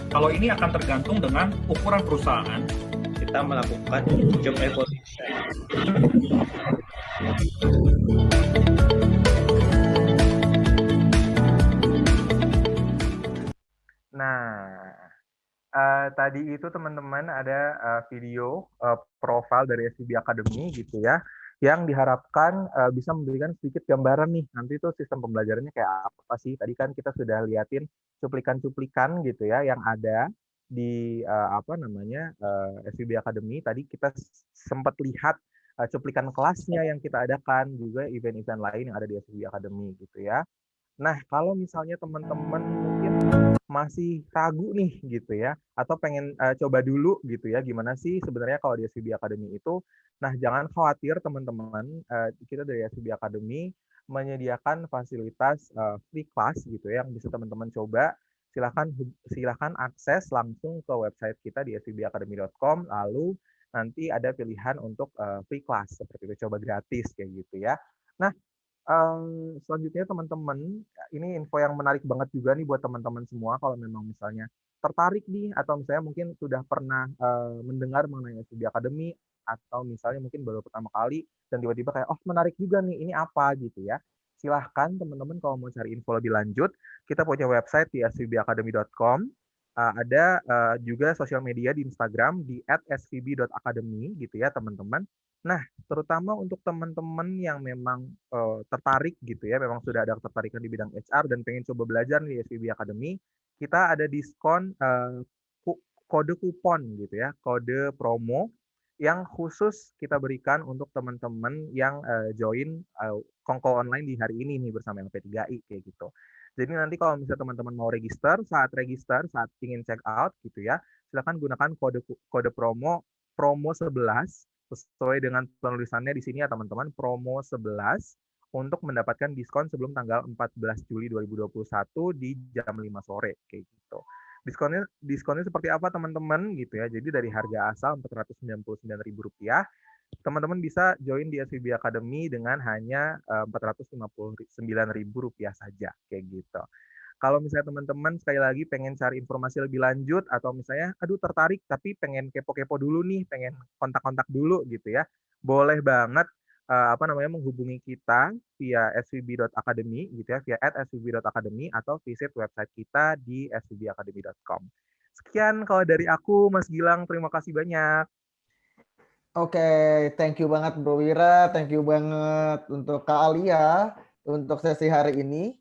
Kalau ini akan tergantung dengan ukuran perusahaan. Kita melakukan job evaluation. Nah, tadi itu teman-teman ada video profil dari SVB Academy gitu ya, yang diharapkan bisa memberikan sedikit gambaran nih, nanti itu sistem pembelajarannya kayak apa sih. Tadi kan kita sudah liatin cuplikan-cuplikan gitu ya, yang ada di SVB Academy. Tadi kita sempat lihat cuplikan kelasnya yang kita adakan, juga event-event lain yang ada di SVB Academy gitu ya. Nah, kalau misalnya teman-teman mungkin masih ragu nih gitu ya, atau pengen coba dulu gitu ya, gimana sih sebenarnya kalau di SVB Academy itu. Nah, jangan khawatir teman-teman, kita dari SVB Academy menyediakan fasilitas free class gitu ya, yang bisa teman-teman coba. Silakan akses langsung ke website kita di svbacademy.com, lalu nanti ada pilihan untuk free class, seperti itu, coba gratis kayak gitu ya. Nah, selanjutnya teman-teman, ini info yang menarik banget juga nih buat teman-teman semua, kalau memang misalnya tertarik nih, atau misalnya mungkin sudah pernah mendengar mengenai SVB Academy, atau misalnya mungkin baru pertama kali, dan tiba-tiba kayak, oh menarik juga nih, ini apa gitu ya. Silahkan teman-teman kalau mau cari info lebih lanjut, kita punya website di svbacademy.com, ada juga sosial media di Instagram di @svb.academy gitu ya teman-teman. Nah, terutama untuk teman-teman yang memang tertarik gitu ya, memang sudah ada ketertarikan di bidang HR dan pengen coba belajar di SVB Academy, kita ada diskon kode kupon gitu ya, kode promo yang khusus kita berikan untuk teman-teman yang join Kongko online di hari ini nih bersama LP3I kayak gitu. Jadi nanti kalau misalnya teman-teman mau register, saat ingin check out gitu ya, silakan gunakan kode promo 11 sesuai dengan penulisannya di sini ya teman-teman, promo 11 untuk mendapatkan diskon sebelum tanggal 14 Juli 2021 di jam 5 sore kayak gitu. Diskonnya seperti apa teman-teman gitu ya. Jadi dari harga asal Rp499.000, teman-teman bisa join di SVB Academy dengan hanya Rp459.000 saja kayak gitu. Kalau misalnya teman-teman sekali lagi pengen cari informasi lebih lanjut, atau misalnya aduh tertarik tapi pengen kepo-kepo dulu nih, pengen kontak-kontak dulu gitu ya, boleh banget menghubungi kita via svb.academy gitu ya, via @svb.academy, atau visit website kita di svbacademy.com. Sekian kalau dari aku, Mas Gilang, terima kasih banyak. Oke, thank you banget Bro Wira, thank you banget untuk Kak Alia untuk sesi hari ini.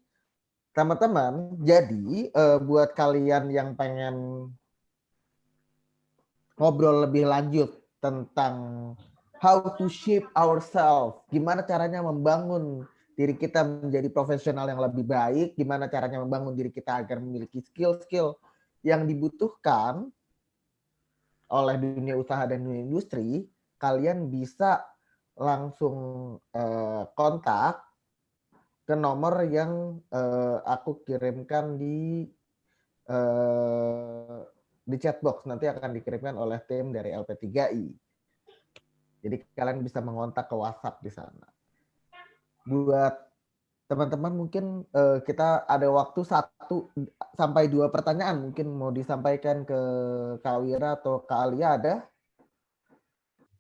Teman-teman, jadi buat kalian yang pengen ngobrol lebih lanjut tentang how to shape ourselves, gimana caranya membangun diri kita menjadi profesional yang lebih baik, gimana caranya membangun diri kita agar memiliki skill-skill yang dibutuhkan oleh dunia usaha dan dunia industri, kalian bisa langsung kontak ke nomor yang aku kirimkan di chatbox, nanti akan dikirimkan oleh tim dari LP3I. Jadi kalian bisa mengontak ke WhatsApp di sana. Buat teman-teman mungkin kita ada waktu 1 sampai 2 pertanyaan mungkin mau disampaikan ke Kak Wira atau Kak Alia, ada?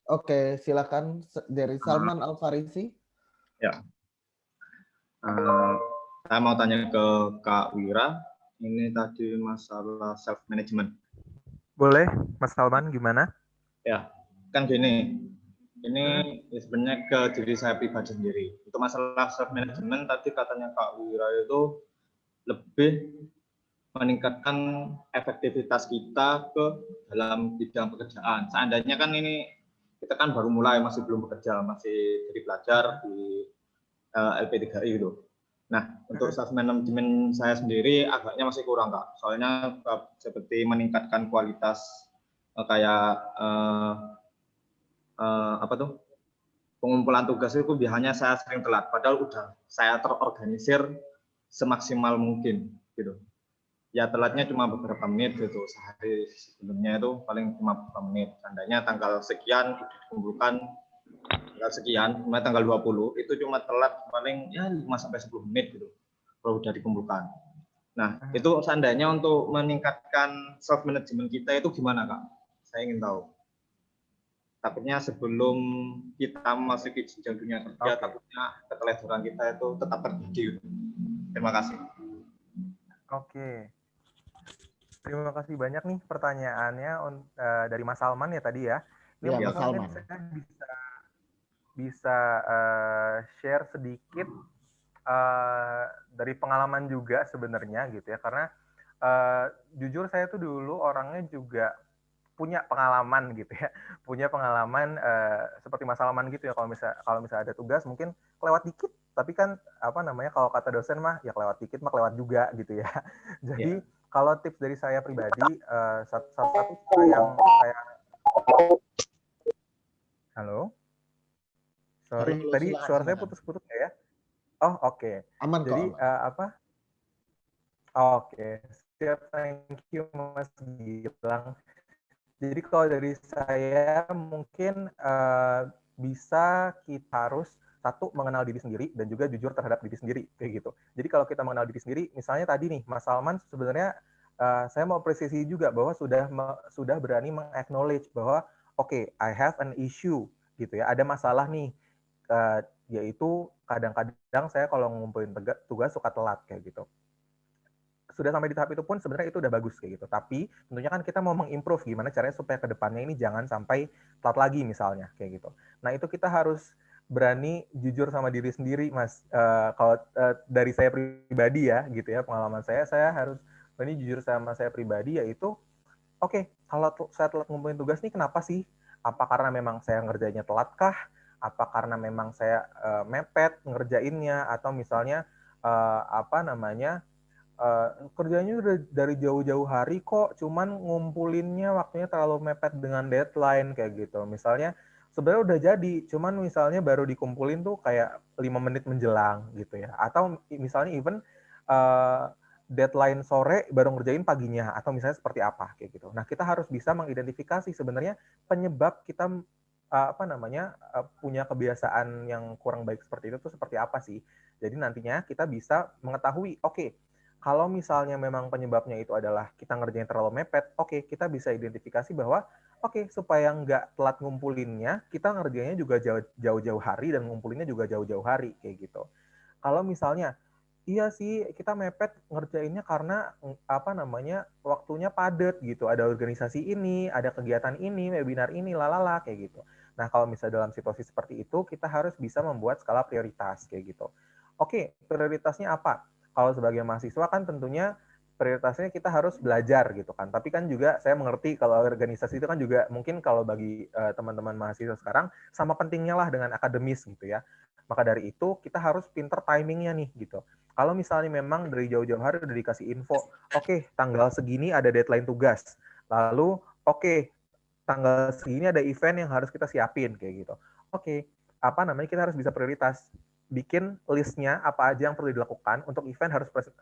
Oke, silakan dari Salman Al-Farisi. Ya. Saya mau tanya ke Kak Wira, ini tadi masalah self management. Boleh, Mas Salman, gimana? Ya, kan gini, ini sebenarnya ke diri saya pribadi sendiri. Untuk masalah self management tadi katanya Kak Wira itu lebih meningkatkan efektivitas kita ke dalam bidang pekerjaan. Seandainya kan ini kita kan baru mulai, masih belum bekerja, masih jadi pelajar di LP3I gitu. Nah, untuk self management saya sendiri agaknya masih kurang, Kak. Soalnya seperti meningkatkan kualitas kayak pengumpulan tugas itu biasanya saya sering telat, padahal udah saya terorganisir semaksimal mungkin gitu. Ya telatnya cuma beberapa menit gitu, sehari sebelumnya itu paling cuma beberapa menit. Seandainya tanggal sekian dikumpulkan, tanggal sekian, tanggal 20 itu cuma telat paling ya 5-10 menit gitu kalau udah dikumpulkan. Nah, itu seandainya untuk meningkatkan self management kita itu gimana, Kak? Saya ingin tahu. Takutnya sebelum kita memasuki jenjang dunia kerja, takutnya keteledoran kita itu tetap terjadi. Terima kasih. Oke. Terima kasih banyak nih pertanyaannya dari Mas Salman ya tadi ya. Ini Ya, Mas Salman. saya bisa share sedikit dari pengalaman juga sebenarnya gitu ya, karena jujur saya tuh dulu orangnya juga punya pengalaman gitu ya, punya pengalaman seperti Mas Salman gitu ya, kalau misalnya ada tugas mungkin kelewat dikit, tapi kan apa namanya, kalau kata dosen mah ya kelewat dikit mah kelewat juga gitu ya. Jadi kalau tips dari saya pribadi, satu yang saya halo, sorry tadi suara saya putus-putus ya. Oh oke. Aman kok. Jadi oke, siap, thank you Mas Gilang. Jadi kalau dari saya mungkin bisa kita harus satu mengenal diri sendiri dan juga jujur terhadap diri sendiri kayak gitu. Jadi kalau kita mengenal diri sendiri, misalnya tadi nih Mas Salman sebenarnya saya mau presisi juga bahwa sudah berani meng-acknowledge bahwa oke, I have an issue gitu ya, ada masalah nih, yaitu kadang-kadang saya kalau ngumpulin tugas suka telat kayak gitu. Sudah sampai di tahap itu pun sebenarnya itu udah bagus kayak gitu. Tapi tentunya kan kita mau mengimprove gimana caranya supaya kedepannya ini jangan sampai telat lagi misalnya kayak gitu. Nah itu kita harus berani jujur sama diri sendiri, Mas. Kalau dari saya pribadi ya gitu ya, pengalaman saya harus berani jujur sama saya pribadi, yaitu oke, kalau saya telat ngumpulin tugas nih kenapa sih? Apa karena memang saya ngerjainnya telat kah? Apa karena memang saya mepet ngerjainnya, atau misalnya kerjanya udah dari jauh-jauh hari kok, cuman ngumpulinnya waktunya terlalu mepet dengan deadline kayak gitu. Misalnya sebenarnya udah jadi, cuman misalnya baru dikumpulin tuh kayak 5 menit menjelang gitu ya. Atau misalnya even deadline sore baru ngerjain paginya, atau misalnya seperti apa kayak gitu. Nah, kita harus bisa mengidentifikasi sebenarnya penyebab kita punya kebiasaan yang kurang baik seperti itu tuh seperti apa sih. Jadi nantinya kita bisa mengetahui, oke, kalau misalnya memang penyebabnya itu adalah kita ngerjain terlalu mepet, oke, kita bisa identifikasi bahwa supaya nggak telat ngumpulinnya, kita ngerjainnya juga jauh-jauh hari dan ngumpulinnya juga jauh-jauh hari kayak gitu. Kalau misalnya iya sih kita mepet ngerjainnya karena waktunya padat gitu, ada organisasi ini, ada kegiatan ini, webinar ini, lalala kayak gitu. Nah kalau misalnya dalam situasi seperti itu, kita harus bisa membuat skala prioritas kayak gitu. Oke, prioritasnya apa? Kalau sebagai mahasiswa kan tentunya prioritasnya kita harus belajar gitu kan. Tapi kan juga saya mengerti kalau organisasi itu kan juga mungkin kalau bagi teman-teman mahasiswa sekarang sama pentingnya lah dengan akademis gitu ya. Maka dari itu kita harus pinter timingnya nih gitu. Kalau misalnya memang dari jauh-jauh hari udah dikasih info, oke, tanggal segini ada deadline tugas. Lalu oke, tanggal segini ada event yang harus kita siapin kayak gitu. Oke, kita harus bisa prioritas. Bikin listnya apa aja yang perlu dilakukan. Untuk event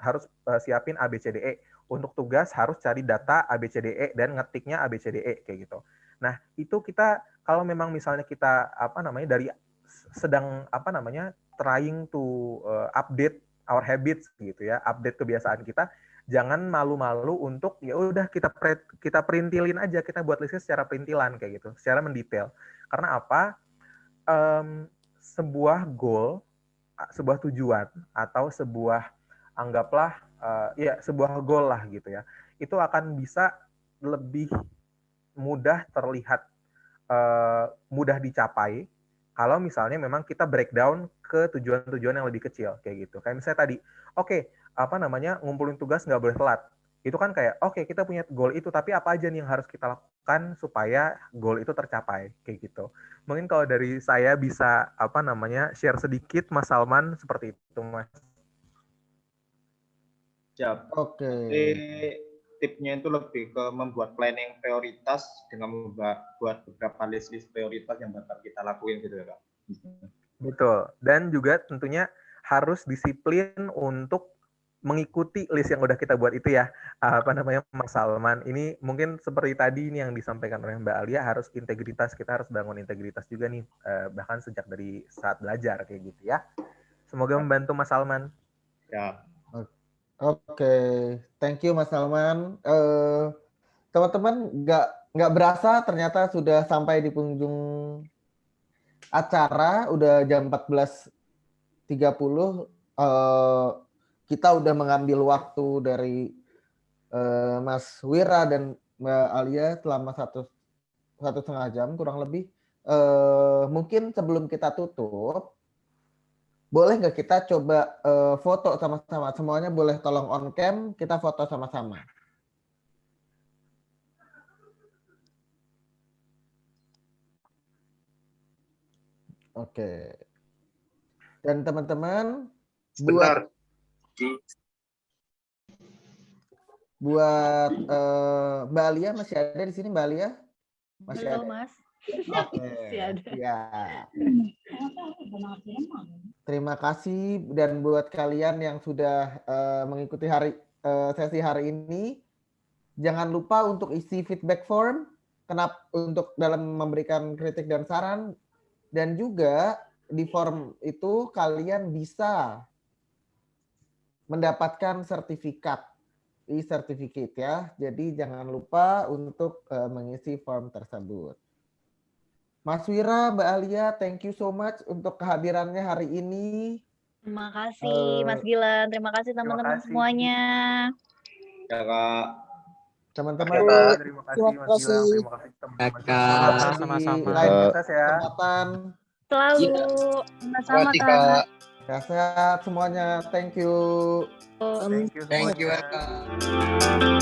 harus siapin ABCDE. Untuk tugas harus cari data ABCDE dan ngetiknya ABCDE kayak gitu. Nah, itu kita kalau memang misalnya kita dari sedang trying to update our habits gitu ya, update kebiasaan kita, jangan malu-malu untuk ya udah kita perintilin aja, kita buat listnya secara perintilan kayak gitu, secara mendetail. Karena apa? Sebuah goal, sebuah tujuan atau sebuah anggaplah sebuah goal lah gitu ya, itu akan bisa lebih mudah terlihat, mudah dicapai kalau misalnya memang kita breakdown ke tujuan-tujuan yang lebih kecil kayak gitu. Kayak misalnya tadi, ngumpulin tugas nggak boleh telat. Itu kan kayak kita punya goal itu, tapi apa aja nih yang harus kita lakukan supaya goal itu tercapai kayak gitu. Mungkin kalau dari saya bisa share sedikit, Mas Salman, seperti itu, Mas. Siap. Oke. Tipnya itu lebih ke membuat planning prioritas dengan membuat beberapa list prioritas yang bakal kita lakuin gitu ya, Kak. Betul. Dan juga tentunya harus disiplin untuk mengikuti list yang udah kita buat itu ya, Mas Salman. Ini mungkin seperti tadi ini yang disampaikan oleh Mbak Alia, harus integritas, kita harus bangun integritas juga nih, bahkan sejak dari saat belajar kayak gitu ya. Semoga membantu Mas Salman. Ya. Oke, thank you Mas Salman. Teman-teman, nggak berasa ternyata sudah sampai di penghujung acara, udah jam 14.30. Kita udah mengambil waktu dari Mas Wira dan Mbak Alia selama satu setengah jam kurang lebih. Mungkin sebelum kita tutup, boleh nggak kita coba foto sama-sama? Semuanya boleh tolong on cam, kita foto sama-sama. Oke. Dan teman-teman, buat Mbak Alia, masih ada di sini Mbak Alia? Masih Halo, ada? Mas. Oke. Masih ada. Ya. Terima kasih, dan buat kalian yang sudah mengikuti sesi hari ini, jangan lupa untuk isi feedback form untuk dalam memberikan kritik dan saran, dan juga di form itu kalian bisa mendapatkan sertifikat, e-certificate ya. Jadi jangan lupa untuk mengisi form tersebut. Mas Wira, Mbak Alia, thank you so much untuk kehadirannya hari ini. Terima kasih Mas Gilang, terima kasih teman-teman semuanya. Ya Kak. Teman-teman, Terima kasih Mas Gilang, terima kasih teman-teman. Sama-sama. Lain kesempatan. Selalu sama-sama Kak. Sehat semuanya. Thank you. Thank you semuanya. Thank you, welcome.